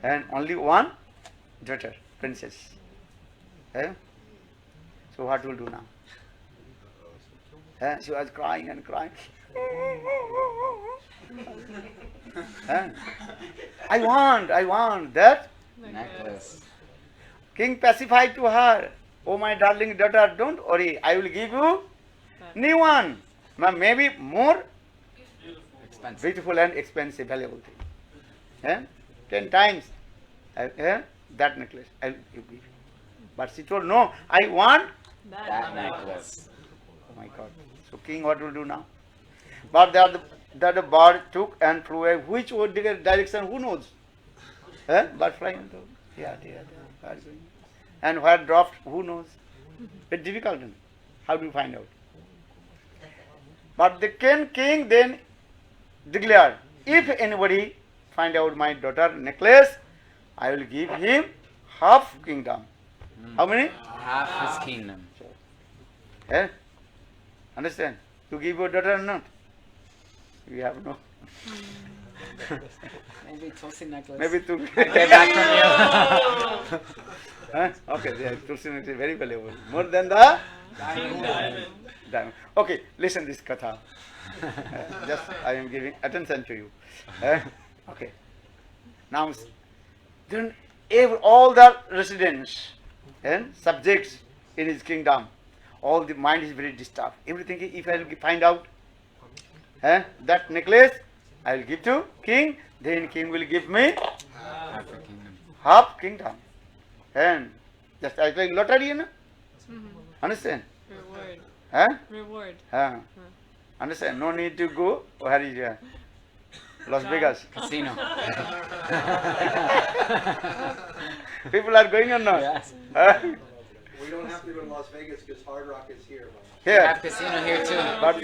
And only one daughter, princess. So what will do now? She was crying and crying. Huh? I want that. Necklace. King pacified to her, oh my darling daughter, don't worry, I will give you new one. Maybe more Expensive. beautiful and expensive, valuable thing. 10 times that necklace I will give you. But she told, no, I want That necklace. oh my God. So king what will do now? But that the bird took and flew away. Which direction, who knows? Bird flying. Yeah. And where dropped, who knows? It's difficult. How do you find out? But the king then declared, if anybody find out my daughter necklace, I will give him half kingdom. How many? Half his kingdom. Understand? You give your daughter or not? You have no. Maybe Tulsi necklace. Maybe to Get back from you. Okay, the Tulsi necklace is very valuable. More than the Diamond. diamond. Okay, listen this katha. Just I am giving attention to you. Okay. Now, then all the residents and subjects in his kingdom, all the mind is very disturbed. Everything, if I will find out that necklace, I will give to king, then king will give me Half a kingdom. half kingdom. And just like lottery, you know? Understand? Reward. Huh? Reward. Understand? No need to go. Where is Las Vegas? Casino. People are going or not? Yes. We don't have to go to Las Vegas because Hard Rock is here. Here. Have casino here too. But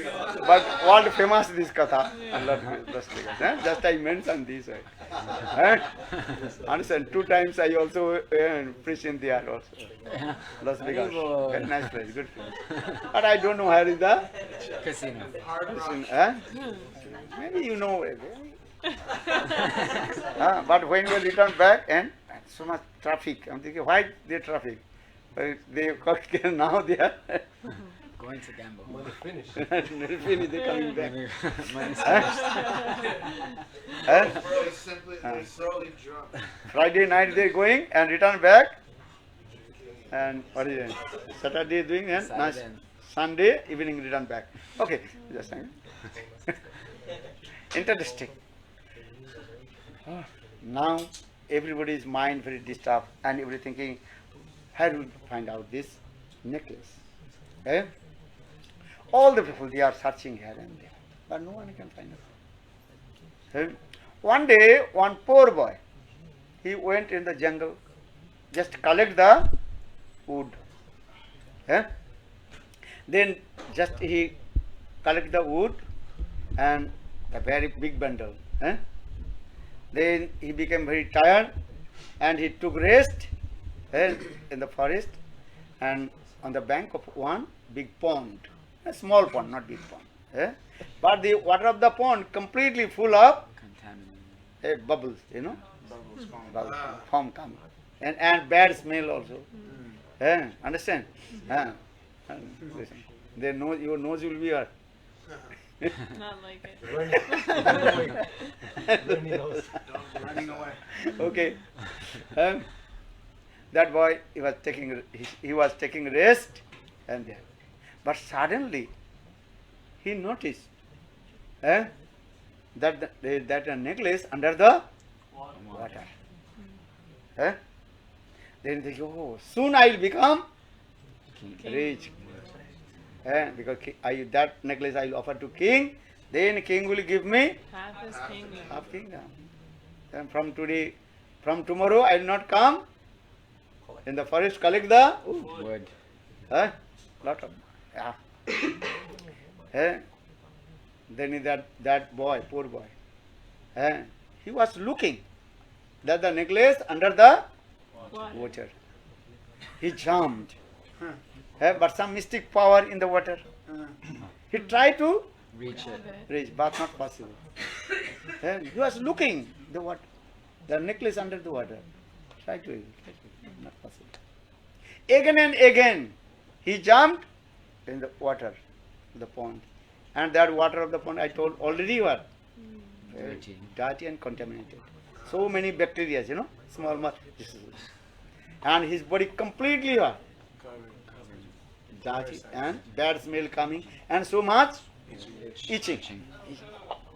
world famous this katha. Las Vegas. Just I mentioned this. Understand? 2 times I also preached in there also. Las Vegas. Very nice place, good place. But I don't know where is the Casino. maybe you know. But when we return back and so much traffic, I'm thinking, why the traffic? They now they are Going to gamble. finished, they're coming back. Money's They're simply, they're thoroughly drunk. Friday night they're going and return back. And what is it? Saturday doing and Saturday. Sunday evening return back. Okay, just a minute. Interesting. Now everybody's mind very disturbed and everybody thinking, how do we find out this necklace? All the people they are searching here and there, but no one can find out. One day, one poor boy, he went in the jungle, just collect the wood. Then just he collect the wood and a very big bundle. Then he became very tired and he took rest in the forest and on the bank of one big pond, a small pond, not big pond. But the water of the pond completely full of Contaminated. bubbles, you know, bubbles, foam coming, and bad smell also. Understand? And listen, their nose, your nose will be hurt. Not like it. Running away. Okay. That boy, he was taking rest and there. But suddenly he noticed that a necklace under the water. Then he said, oh, soon I will become rich. Because that necklace I will offer to king, then king will give me Half his kingdom. half kingdom. And from tomorrow I will not come in the forest collect the Wood. lot of then that boy, poor boy, he was looking that the necklace under the water. He jumped, but some mystic power in the water. He tried to Reach it. reach, but not possible. He was looking the necklace under the water. Try to reach, not possible. Again and again, he jumped in the water, the pond, and that water of the pond I told already what very dirty and contaminated. So many bacteria, small. And his body completely dirty and bad smell coming, and so much itching.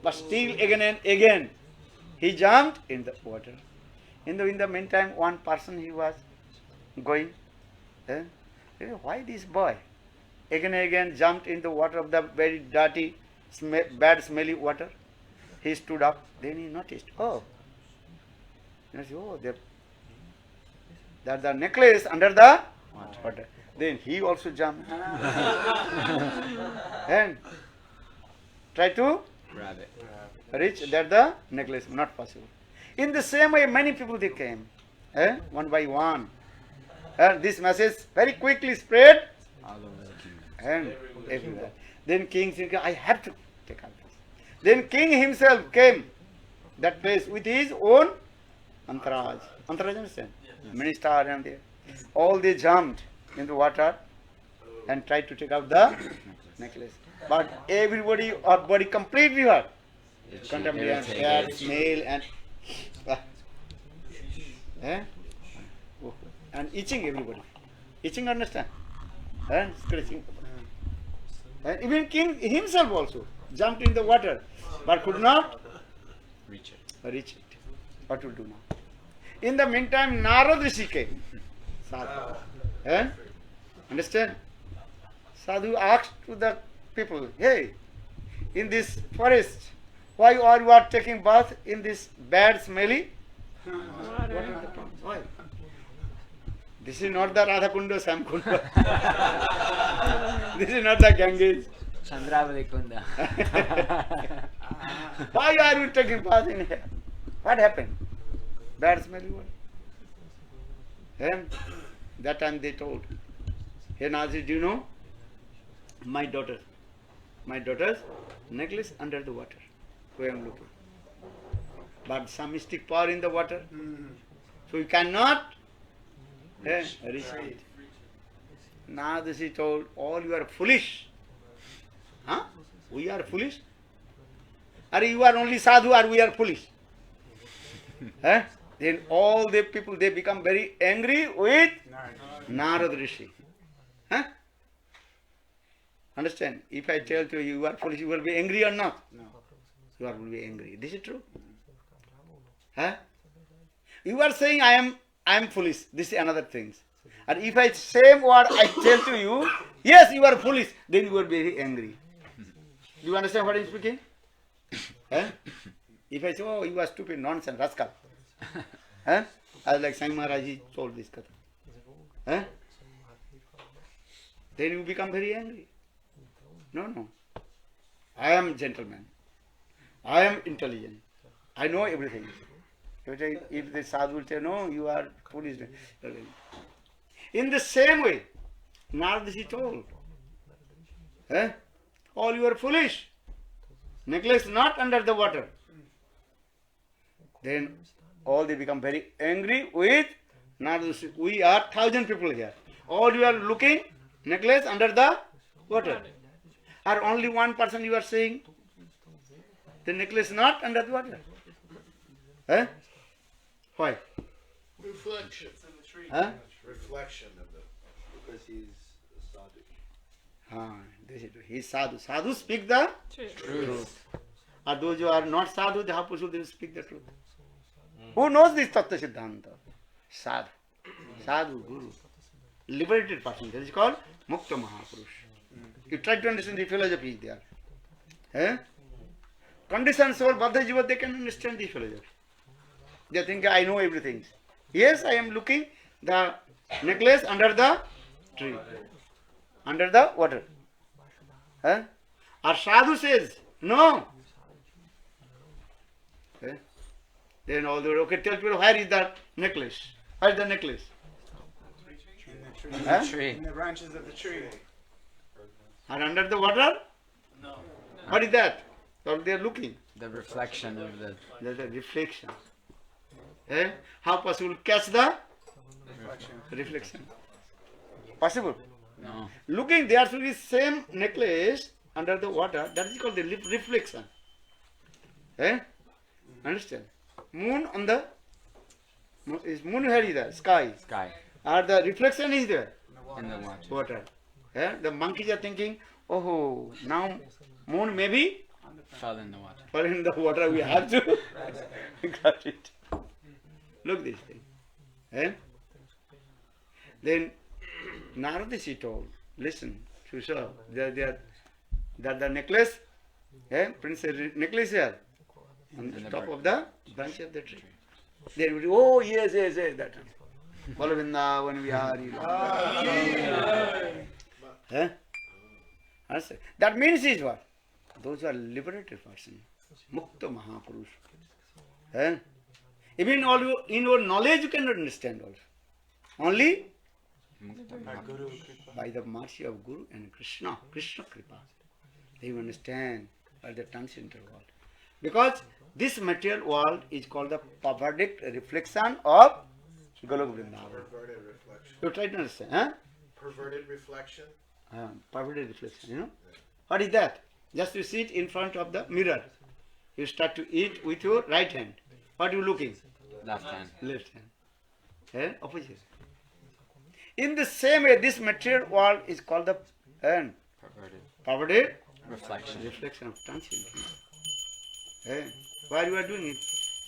But still again and again he jumped in the water. In the meantime, one person he was going. Why this boy again and again jumped in the water of the very dirty, bad smelly water? He stood up. Then he noticed, that's the necklace under the water. Then he also jumped and tried to reach that the necklace. Not possible. In the same way, many people they came, one by one. And this message very quickly spread all over the kingdom. and everywhere. Then king said, I have to take out this. Then king himself came that place with his own anarthas. Anarthas, understand? Minister and they all they jumped in the water and tried to take out the necklace. But everybody, our body completely hurt. Contaminated, bad smell and itching everybody. Itching, understand? And scratching. And even king himself also jumped in the water but could not Reach it. What to do now? In the meantime, Narad Rishi came. Sadhu. Understand? Sadhu asked to the people, hey, in this forest, why are you taking bath in this bad smelly water? What is the problem? Why? This is not the Radha-kunda, Sam-kunda. This is not the Ganges. Chandravali Kunda. Why are you taking bath in here? What happened? Bad smelly water. And that time they told, hey Nazi, do you know? My daughter's necklace under the water. Where I am looking. But some mystic power in the water. So you cannot reach it. Now this is told, all you are foolish. Huh? We are foolish? Or you are only sadhu or we are foolish? Then all the people, they become very angry with Narad Rishi. Understand? If I tell to you, you are foolish, you will be angry or not? No. You will be angry. This is true. You are saying I am foolish. This is another thing. And if I same word I tell to you, yes, you are foolish, then you will be very angry. Do you understand what I am speaking? If I say, oh, you are stupid, nonsense, rascal. As like Sai Maharaji told this katha. Then you become very angry. No. I am gentleman. I am intelligent. I know everything. If the sadhu will say, no, you are foolish. In the same way, Narad told, all you are foolish. Necklace not under the water. Then all they become very angry with Narad. We are 1,000 people here. All you are looking, necklace under the water. Or only one person you are saying, the necklace not under the water. Why? Reflection. Reflection of the. Because he's a sadhu. This is true. He is sadhu. Sadhu speak the truth. Or those who are not sadhu, how should they speak the truth? Who knows this tattva siddhanta? Sadhu. Sadhu, guru. Liberated person. That is called Mukta Mahapurush. You try to understand the philosophy there. Conditioned soul, Baddha Jiva, they can understand the philosophy. They think I know everything. Yes, I am looking the necklace under the tree, under the water. Our sadhu says, no. Then all the okay, tell people, where is that necklace? Where is the necklace? In the tree. In the branches of the tree. And under the water? No. What is that? So they are looking. The reflection of the... There's a reflection. How possible catch the reflection? Possible? No. Looking, there should be same necklace under the water. That is called the reflection. Understand? Moon on the moon where is there? Sky. Sky. Or the reflection is there? In the water. Water. The monkeys are thinking, oh, now moon maybe Fell in the water. fall in the water, we have to. Got it. Look this thing. Then Narada she told, listen, Shusha, the necklace, princess necklace here, on the top of the branch of the tree. They would, oh yes, that one. Balavinda when we are. That means is what? Those are liberated person. Mukta Mahapurush. Even all in your knowledge you cannot understand also. Only by the mercy of Guru and Krishna Kripa. They understand by the transcendental world. Because this material world is called the perverted reflection of Golok Vrindavan. Perverted reflection. You try to understand, Perverted reflection. Perverted reflection, you know. What is that? Just you sit in front of the mirror. You start to eat with your right hand. What are you looking? Left hand. Left hand. Opposite. In the same way, this material world is called the perverted reflection of transcendental. Why you are doing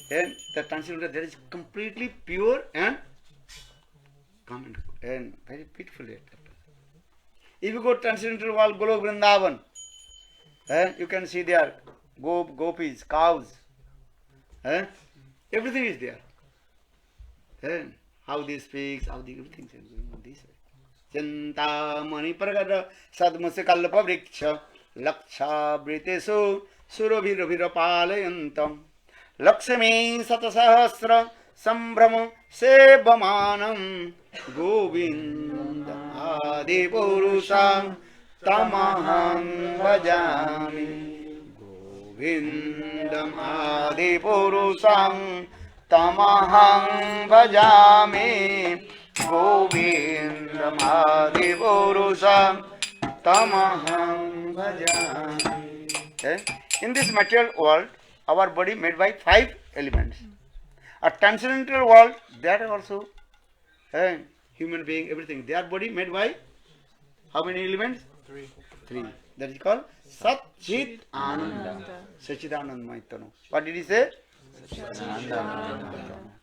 it? The transcendental there is completely pure and calm and very beautiful. If you go to transcendental world, Golok Vrindavan, you can see there gopis, cows, everything is there. How they speak, how they everything is going on this way. Chintamani pragata sadmase kalpa vriksha laksha britesu surabhirabhirapalayantam lakshmi satasahasra sambhrama sevamanam govinda adi purusham tamaham bhajami govindam adi purusham tamaham bhajami govindam adi purusham tamaham bhajami. In this material world, our body made by 5 elements. A transcendental world, that also human being, everything. Their body made by how many elements? 3. That is called Sat Chit Ananda. Sachidananda Maitano. What did he say?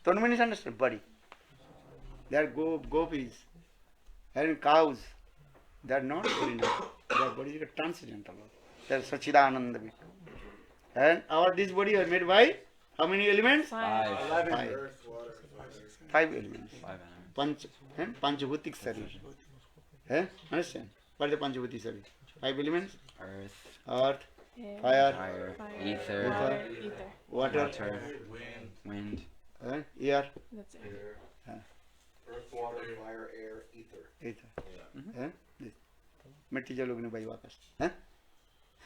Tanu means understand body. They are gopis, having cows. They are not ordinary. Their body is a transcendental. They are Sachidananda. And our this body is made by how many elements? 5. 11. 5. Earth, water, fire. 5 elements. 5 elements. Panchabhutik Sharir. Understand? What is the Panchabhutik Sharir? 5 elements? Earth, fire, Ether, water, wind, air. That's it. Earth, water, fire, air, ether. Mitti jal agni vayu akash.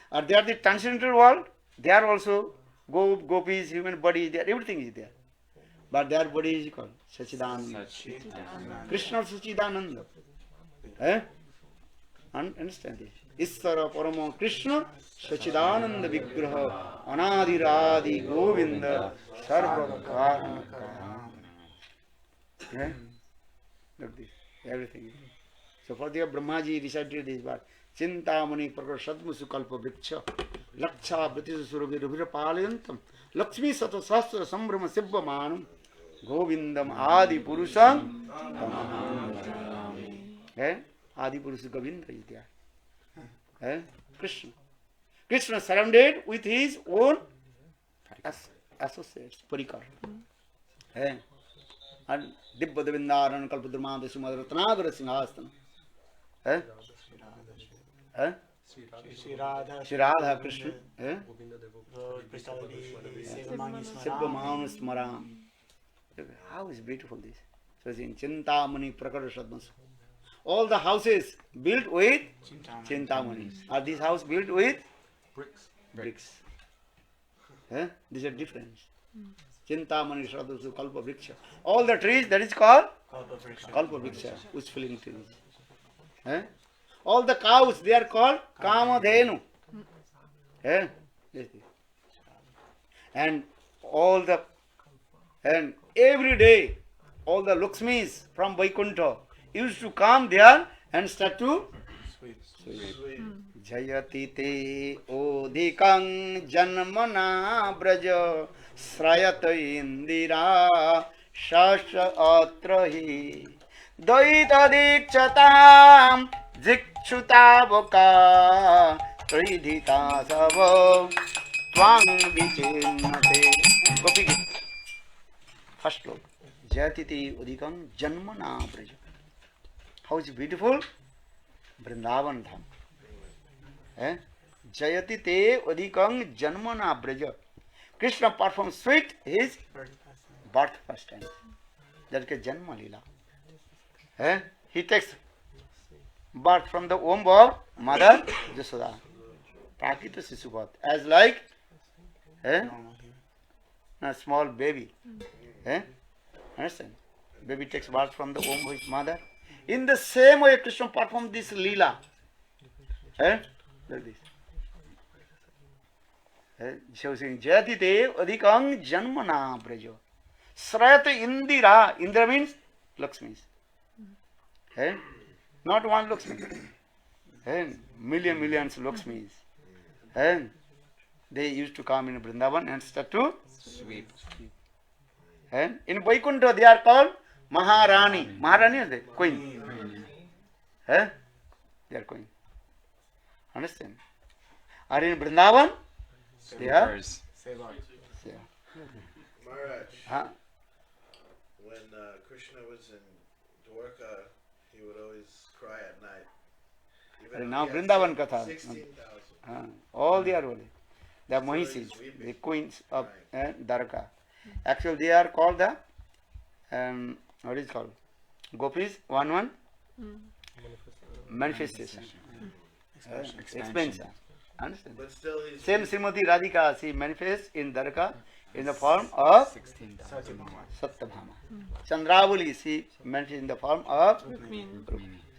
Are they are the transcendental world? They are also gopis, human body, there, everything is there. But their body is called Sachidananda. Krishna Sachidananda. Understand this? Isvara Paramo Krishna Sachidananda Vigraha Anadiradi Govinda Sarva Karana. Look this, everything. So for the Brahmaji recited this word. Chintamani Prakashadmusu Kalpa Vriksha Laksha Britisu Surabhi Rubhira Palayantam Lakshmi Sato Sastra Sambrama Sibbamanam Govindam Adi Purusam Adi Purusa Govinda is there. Krishna surrounded with his own associates, Parikar. And Dibba Devindaran Kalpadurmanda Sumadratanagra Singhasana. Sri Radha Krishna. Sibbamanu Smaram. How is beautiful this? So it's in Chintamani Prakadashadmasu. All the houses built with Chintamani. Are these houses built with? Bricks. These are different. Chintamani Shraddhasu Kalpa Vriksha. All the trees, that is called Kalpa Vriksha, which filling trees. All the cows, they are called Kamadhenu. And all the, and every day, all the Lakshmis from Vaikuntha used to come there and start to Sweet. Jayati te odhikang janmana braja srayata indira shasha atrahi daita dikchatam jikshutavoka tridhita sava twang vichinnate. Gopi Gita. First look. Jayati te odhikang janmana braja. How is it beautiful? Vrindavan Dham. Jayati te adhikang janmana braja. Krishna performs sweet his birth first time. That is Janma Lila. He takes birth from the womb of Mother Jasoda. Prakita Sisupat. As like a small baby. Understand? Baby takes birth from the womb of his mother. In the same way, Krishna performed this Leela. Like this. So saying, Jayati te adhikang janmana braja. Srayata indira. Indira means Lakshmis. Not one Lakshmi. Millions Lakshmis. They used to come in Vrindavan and start to Sweep. in Vaikuntha they are called Maharani. Maharani is the queen. They are queen. Understand? Are in Vrindavan? They are. Sweepers. Maharaj, when Krishna was in Dwarka, he would always cry at night. Even Now if he had Vrindavan Katha. 16,000. All they are holy. They are Mahisis, the queens of Darka. Actually, they are called the what is called? Gopis, one manifestation. Expansion. Understand? But still, he's Same Srimati Radhika, she manifests in Darka in the form of 16,000. Satyabhama. Chandravali, she manifests in the form of Rukmini.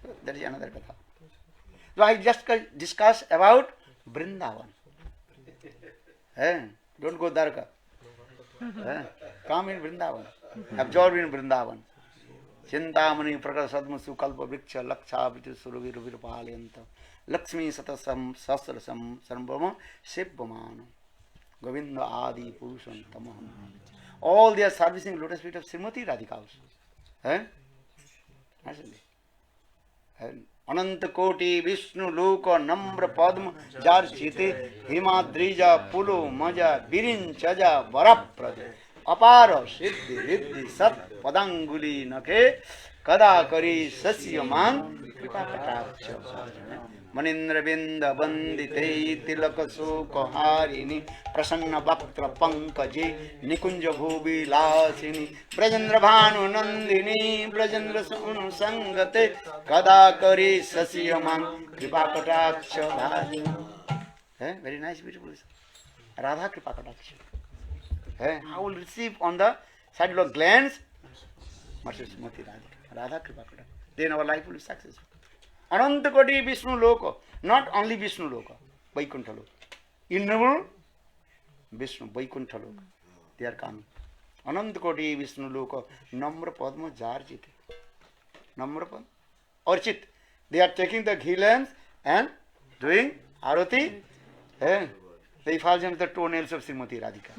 So that is another katha. So I just discuss about Vrindavan. Don't go Darka. Come in Vrindavan. Absorb in Vrindavan. Chintamani prakara sadmasu kalpa vriksha laksha vitu suravir virpalyantam Lakshmi satasam sasrasam sarvama sevvamano Govinda adi purusham tamaham. All they are servicing lotus feet of Srimati Radhika also. Ananta Koti Vishnu Loka Namra Padma Jar Chite Himadrija Pulu Maja Birin Chaja Varaprade Apara Siddhi Riddhi Sat Padanguli Nake Kada Kari Sasyamang Kripakataksa-stava-raja Manindra Binda Bandite Tilaka Sukha Harini Prasanna Bhaktra Pankaji Nikunja Bhubi Lasini Brajendra Bhanu Nandini Brajendra Sunu Sangate Kadakari Sasyamang Kripakataksa-stava-raja. Very nice, beautiful. Radha-krpa-kataksa. I will receive on the side of glands Srimati Radhika. Radha-krpa-kataksa. Then our life will be successful. Ananta Koti Vishnu Loka. Not only Vishnu Loka, Vaikuntha Loka. Innumerable Vishnu, Vaikuntha Loka. They are coming. Ananta Koti Vishnu Loka. Namra Padma Jarjite. Namra Padma. Orchit. They are taking the ghee lamps and doing arati. They fall into the toenails of Srimati Radhika.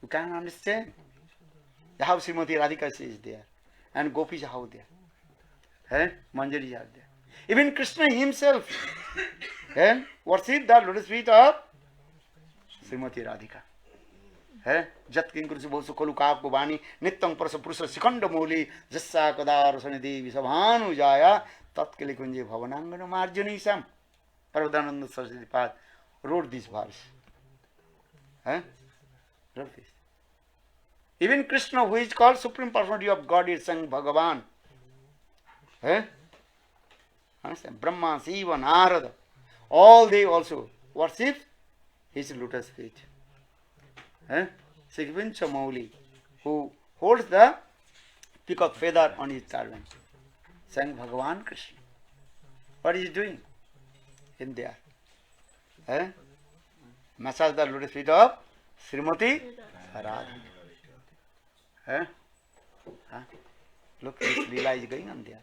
You can understand how Srimati Radhika is there. And Gopis how there. Manjari are there. Even Krishna himself worship the lotus feet of Srimati Radhika. Jat kinkursi bosu kalu kaapko bani nityam parasa purusa sikhanda moli jassa kadar sanidhi visabhanu jaya tatkali kunje bhavanangana marjanisam. Parvadananda Saraswati Pad wrote this verse. Wrote this. Even Krishna, who is called Supreme Personality of Godhead, sang Bhagavan. Understand? Brahma, Shiva, Narada, all they also worship his lotus feet. Sigvincha Mauli, who holds the peacock feather on his turban, sang Bhagavan Krishna. What is he doing in there? Massage the lotus feet of Srimati Radhika. Huh? Look, this Leela is going on there.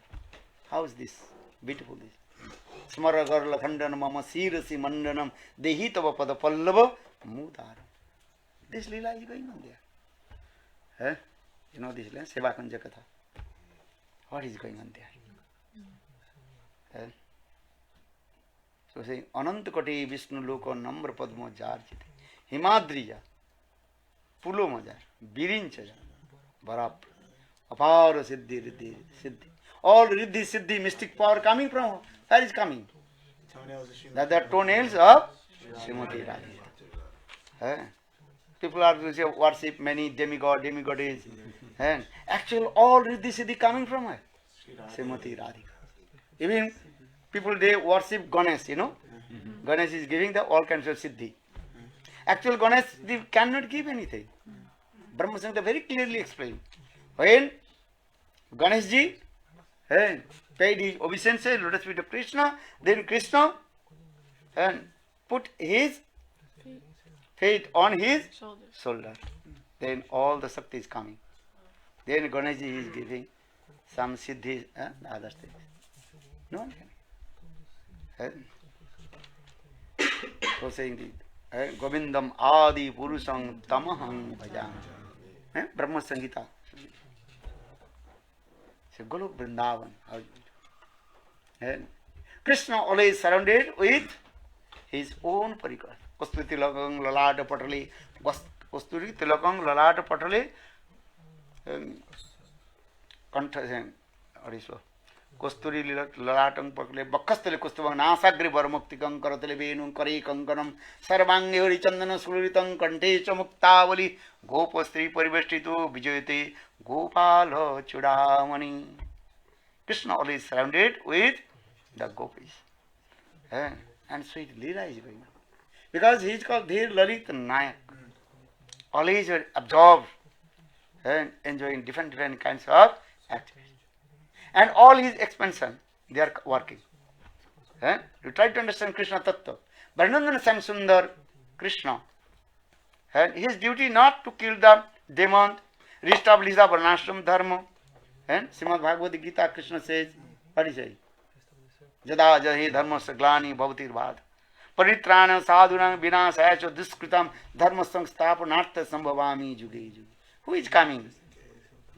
How is this? Beautiful this. Smara garla khandana mama sirasi mandanam dehi tava pada pallava mudaram. This Leela is going on there. Huh? You know this Leela? Seva Kanja Katha. What is going on there? So saying Anantakoti Vishnu Loko Namra Padmo Jarjite Himadrija Pulo Majar Birinchaja Barap Apara Siddhi Riddhi Siddhi. All Riddhi Siddhi mystic power coming from where is coming? That the toenails of Srimati Radhika. People are to say worship many demigoddess. And actual all Riddhi Siddhi coming from her? Srimati Radhika. Even people they worship Ganesh, you know. Ganesh is giving the all kinds of siddhi. Actual Ganesh they cannot give anything. Brahma Samhita very clearly explained. When Ganesh ji paid his obeisance, lotus feet of Krishna, then Krishna put his feet on his shoulder. Then all the Shakti is coming. Then Ganesh ji is giving some siddhi, other things. No one can. So saying the Govindam Adi Purusam Tamaham Bhajam. Brahma Sangita. So Golok Vrindavan. Krishna always surrounded with his own parikar. Kasturi Tilakam Lalata Patali. Kasturi Tilakam Lalata Patali. Kosturi Lalatang Pakle, Bakastele Kustava, Nasagri Barmuktikam, Karatele Venum, Kari Kankanam, Sarvangi Hori Chandana Suritam, Kantecha Muktavali, Gopastri Parivestitu, Vijayati, Gopala Chudamani. Krishna always surrounded with the Gopis. And sweet Leela is going on. Because he is called Dhir Lalit Nayak. Always absorbed and enjoying different kinds of activities. And all his expansion, they are working. You try to understand Krishna Tattva. Varnandana Samsundar Krishna. His duty not to kill the demon, reestablish the Varnashram Dharma. And Srimad Bhagavad Gita Krishna says, what is it? Jada jahi dharma saglani bhavatir bhad. Paritrana sadhunam vinasaya diskritam dharma samsthapanartha sambhavami juge juge. Who is coming?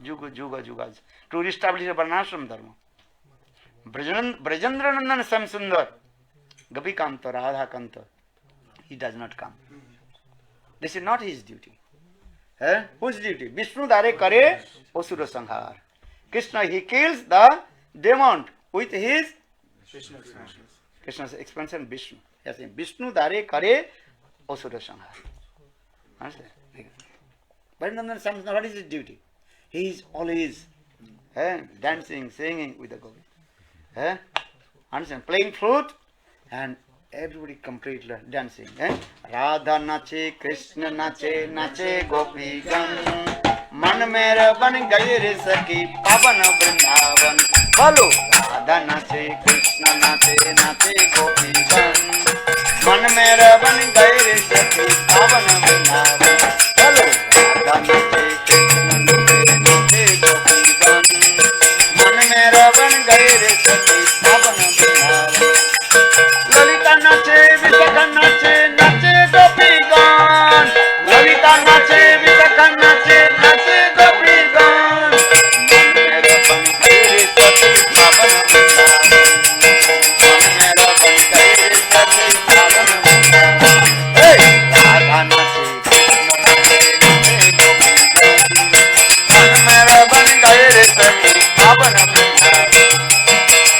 Juga Jugas. To establish a Varnashram Dharma. Brajendranandan Samsundar, Gopikanta, Radha-kanta, he does not come. This is not his duty. Whose duty? Vishnu Dare Kare Asura Sanghar. Krishna, he kills the demon with his Krishna's expansion Vishnu. Yes, Vishnu Dare Kare Asura Sanghar. Understand? Brajendranandan Samsundar, what is his duty? He is always dancing, singing with the Gopis. Understand? Playing flute and everybody completely dancing. Radha nache, Krishna nache, nache Gopi gan. Man mera ban gaye re saki, pavan vrindavan. Follow. Radha nache, Krishna nache, nache Gopi gan. Man mera ban gaye re saki, pavan vrindavan. Follow. Radha nache, Krishna nache, Gopi gan. Man mera ban gaye re saki, pavan vrindavan. Lalita nache, Visakha nache, nache Gopi gan. Lalita nache, Visakha nache, nache Gopi gan. Man mera ban gaye re saki, pavan vrindavan. Man mera ban gaye re saki, pavan vrindavan. Hey, Radha nache, Krishna nache, nache Gopi gan. Man mera ban gaye re saki, pavan vrindavan.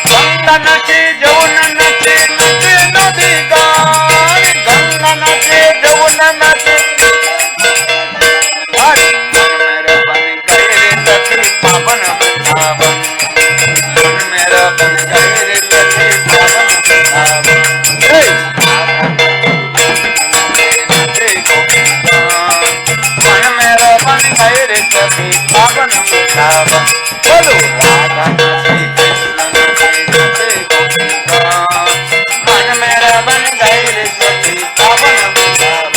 Ganga nache, Jamuna nache, nache Nadi gan. Ganga nache, Jamuna nache. Hari, man mera ban gaye re saki, pavan vrindavan. Man mera ban gaye re saki, pavan vrindavan. Hey, nache Gopi gan. Man mera ban gaye re saki, pavan vrindavan. Bolo Radha nache, Krishna nache, nache Gopi gan. Man mera ban gaye re saki, pavan vrindavan.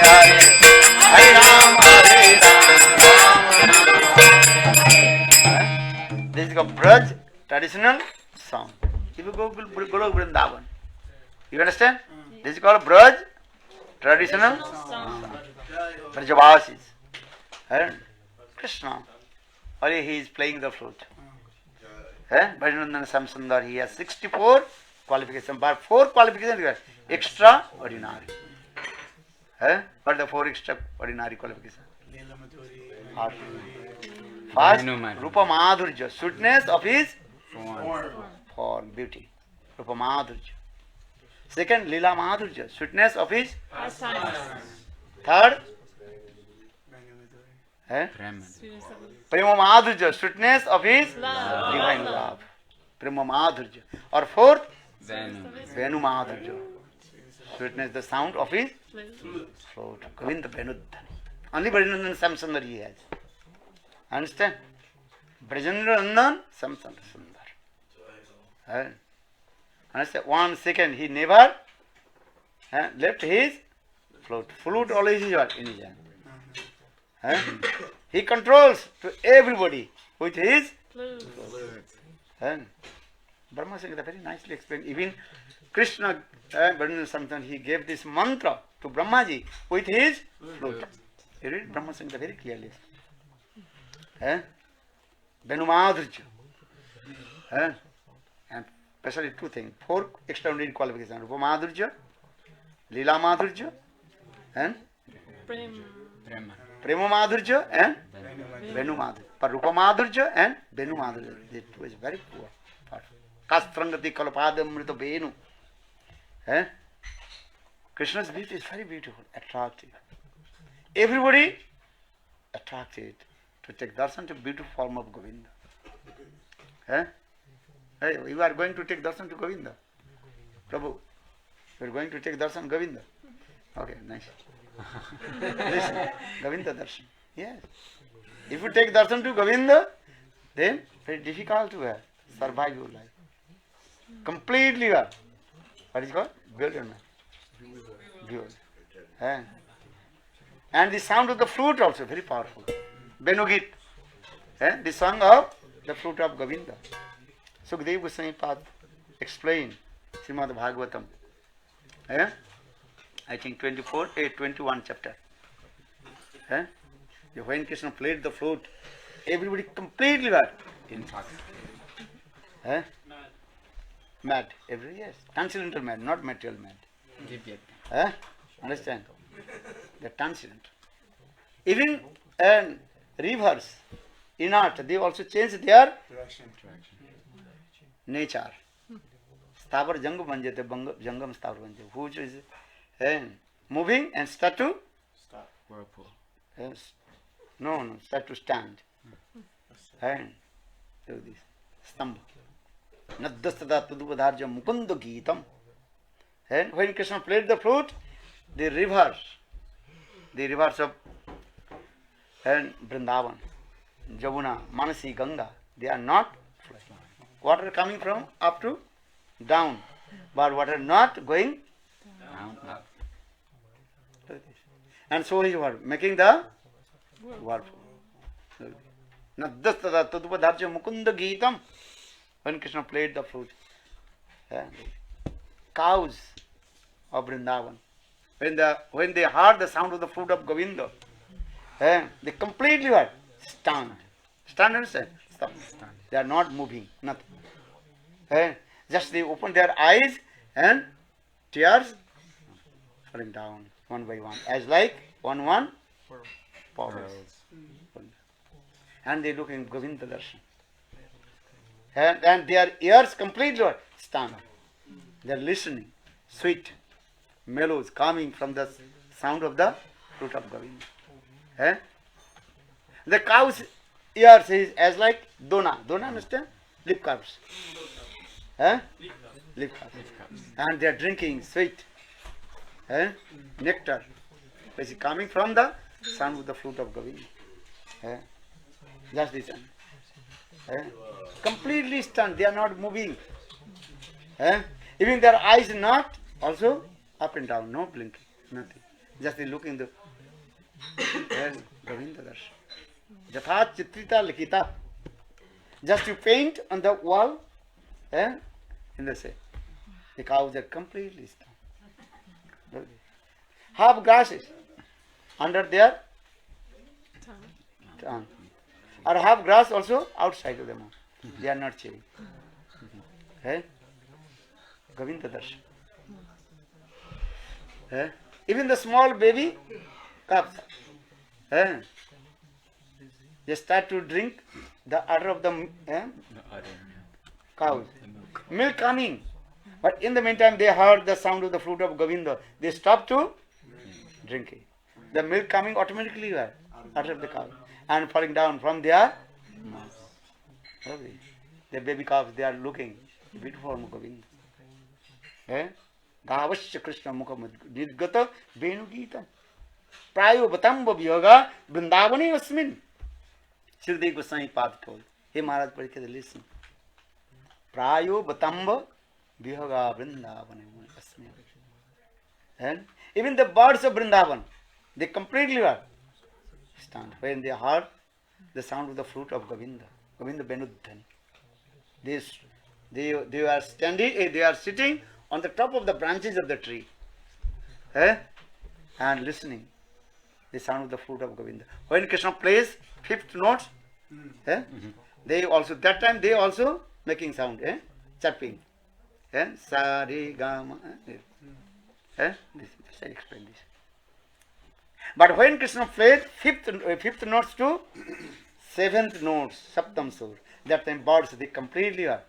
Hare, Hare Ram, Hare Ram. This is called Braj traditional song. If you go to Vrindavan, you understand? This is called Braj traditional song. Vrajavasis. And Krishna, only he is playing the flute. Bhajanandana Samsundar, he has 64 qualifications, but 4 qualifications are extraordinary. What are the 4 extraordinary qualifications? First, Rupa Madhurya, sweetness of his form, beauty. Rupa Madhurya. Second, Lila Madhurya, sweetness of his. Third, Prema Madhurya, sweetness of his divine love. Prema Madhurya. Or fourth, Venu Madhurya, sweetness, the sound of his flute. Govinda Venudhan. Only Brajanandan Samsundar he has. Understand? Brajanandan Samsundar. Understand? 1 second he never left his flute. Flute always is what? In his hand. He controls to everybody with his flute. Brahma Sangita very nicely explained. Even Krishna, Brajanandan, he gave this mantra to Brahmaji with his flute. You read Brahma Sangita very clearly. Venu Madhurya. And especially 2 things, 4 extraordinary qualifications. Rupa Madhurya, Lila Madhurya, and Prema Madhurya and Venu Madhurya. But Rupa Madhurya and Venu Madhurya, this was very poor part. Kastrangati Kalapadamrita Venu. Krishna's beauty is very beautiful, attractive. Everybody attracted to take darshan to beautiful form of Govinda. Hey, you are going to take darshan to Govinda. Prabhu, you are going to take darshan Govinda. Okay, nice. Listen, Govinda darshan. Yes. If you take darshan to Govinda, then very difficult to survive your life. Completely what is called? Wilderness. And the sound of the flute also very powerful. Benugit. The song of the flute of Govinda. Sukadeva Goswami Pad explained Srimad Bhagavatam. I think 21 chapter. When Krishna played the flute, everybody completely mad. Yes. Transcendental mad, not material mad. Understand? The transcendental. Even rivers, inert, they also change their nature. Stavar jangam banjate, jangam stavar banjate. Which is moving and start to Whirlpool. Yes. No, start to stand. And do this. Stamba. Tat-padartha-jnana mukunda geetam. And when Krishna played the flute, the rivers of Vrindavan, Jamuna, Manasi, Ganga, they are not flowing. Water coming from up to down, but water not going Down, up. and so he was making the whirlpool. Tat-padartha-jnana mukunda geetam. When Krishna played the flute, cows of Vrindavan, when they heard the sound of the flute of Govinda, they completely were stunned. Stunned, understand? Stunned. They are not moving, nothing. Just they opened their eyes and tears falling down one by one, as like one powers. And they look in Govinda darshan. And their ears completely stunned. They are listening, sweet mellows coming from the sound of the flute of Govinda. The cow's ears is as like dona. Dona, understand? Lip cups. Lip cups. And they are drinking sweet nectar, which is coming from the sound of the flute of Govinda. Just listen. Completely stunned, they are not moving. Even their eyes not also up and down, no blinking, nothing. Just looking the Govinda darshan. Jatha chitrita likita. Just you paint on the wall, in the same. The cows are completely stunned. Half grasses under their tongue. Or half grass also outside of the mouth. They are not chewing. Govinda darshan. Even the small baby cubs, they start to drink the udder of the cows. Milk coming. But in the meantime, they heard the sound of the flute of Govinda. They stopped to drinking. The milk coming automatically out of the cow and falling down from their mouth. The baby calves, they are looking beautiful form of Govinda. Gavasya Krishna mukha nidgata venugita prayo batamba vyoga vrindavane asmin. Shridev Goswami Pad told. Hey Maharaj Parikshit, listen. Prayo batamba vyoga vrindavane asmin. And even the birds of Vrindavan, they completely are stunned when they heard the sound of the flute of Govinda, Govinda Benudhani. They are standing, they are sitting on the top of the branches of the tree, and listening the sound of the flute of Govinda. When Krishna plays fifth notes, they also that time they also making sound, chirping, sa re ga ma. This I explain this. But when Krishna played fifth notes to seventh notes, saptam sur, that time birds they completely are.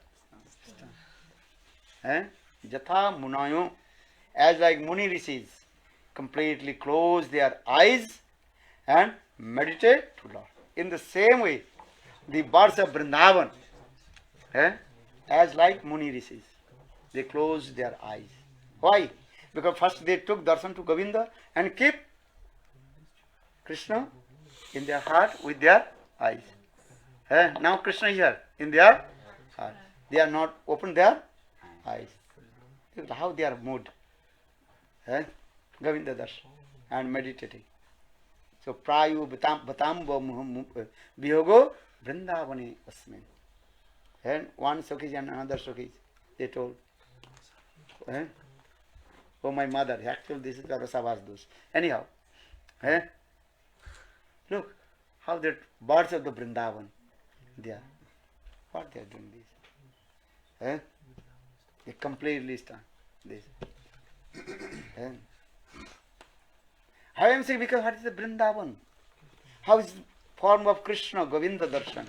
Jatha munayo, as like Muni rishis, completely close their eyes and meditate to Lord. In the same way, the birds of Vrindavan, as like Muni rishis, they close their eyes. Why? Because first they took darshan to Govinda and keep Krishna in their heart with their eyes. Now Krishna is here in their heart. They are not open their eyes. How they are moved. Govinda darshan and meditating. So prayu batamba viyogo vrindavane asmin. And one Sukhi and another Sukhi, they told, oh my mother, actually this is the Rasavas dosh. Anyhow, look how the birds of the Vrindavan, they are, what they are doing this. They completely stand this. How I am saying, because what is the Vrindavan? How is the form of Krishna, Govinda darshan?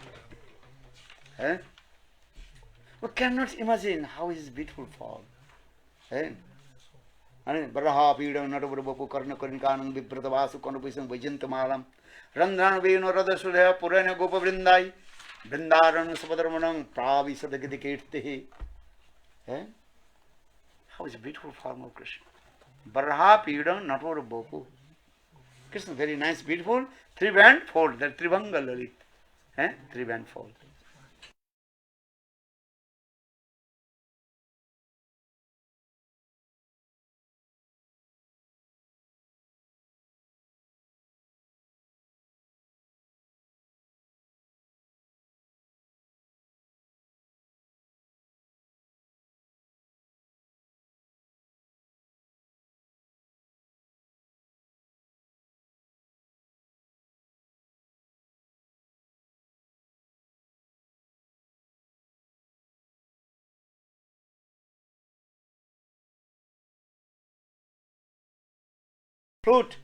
We cannot imagine how is beautiful form. Baraha pidam natavarbapu karna karinkanam vibratavasu konapisam vajantamalam randran veno radasudaya purana gopa vrindai vrindaran sapadarmanam pravisadagidikirtihi. How is a beautiful form of Krishna. Baraha pidam natavarbapu. Krishna very nice, beautiful, three-band fold, that Trivanga Lalit. Three-band fold. Flute.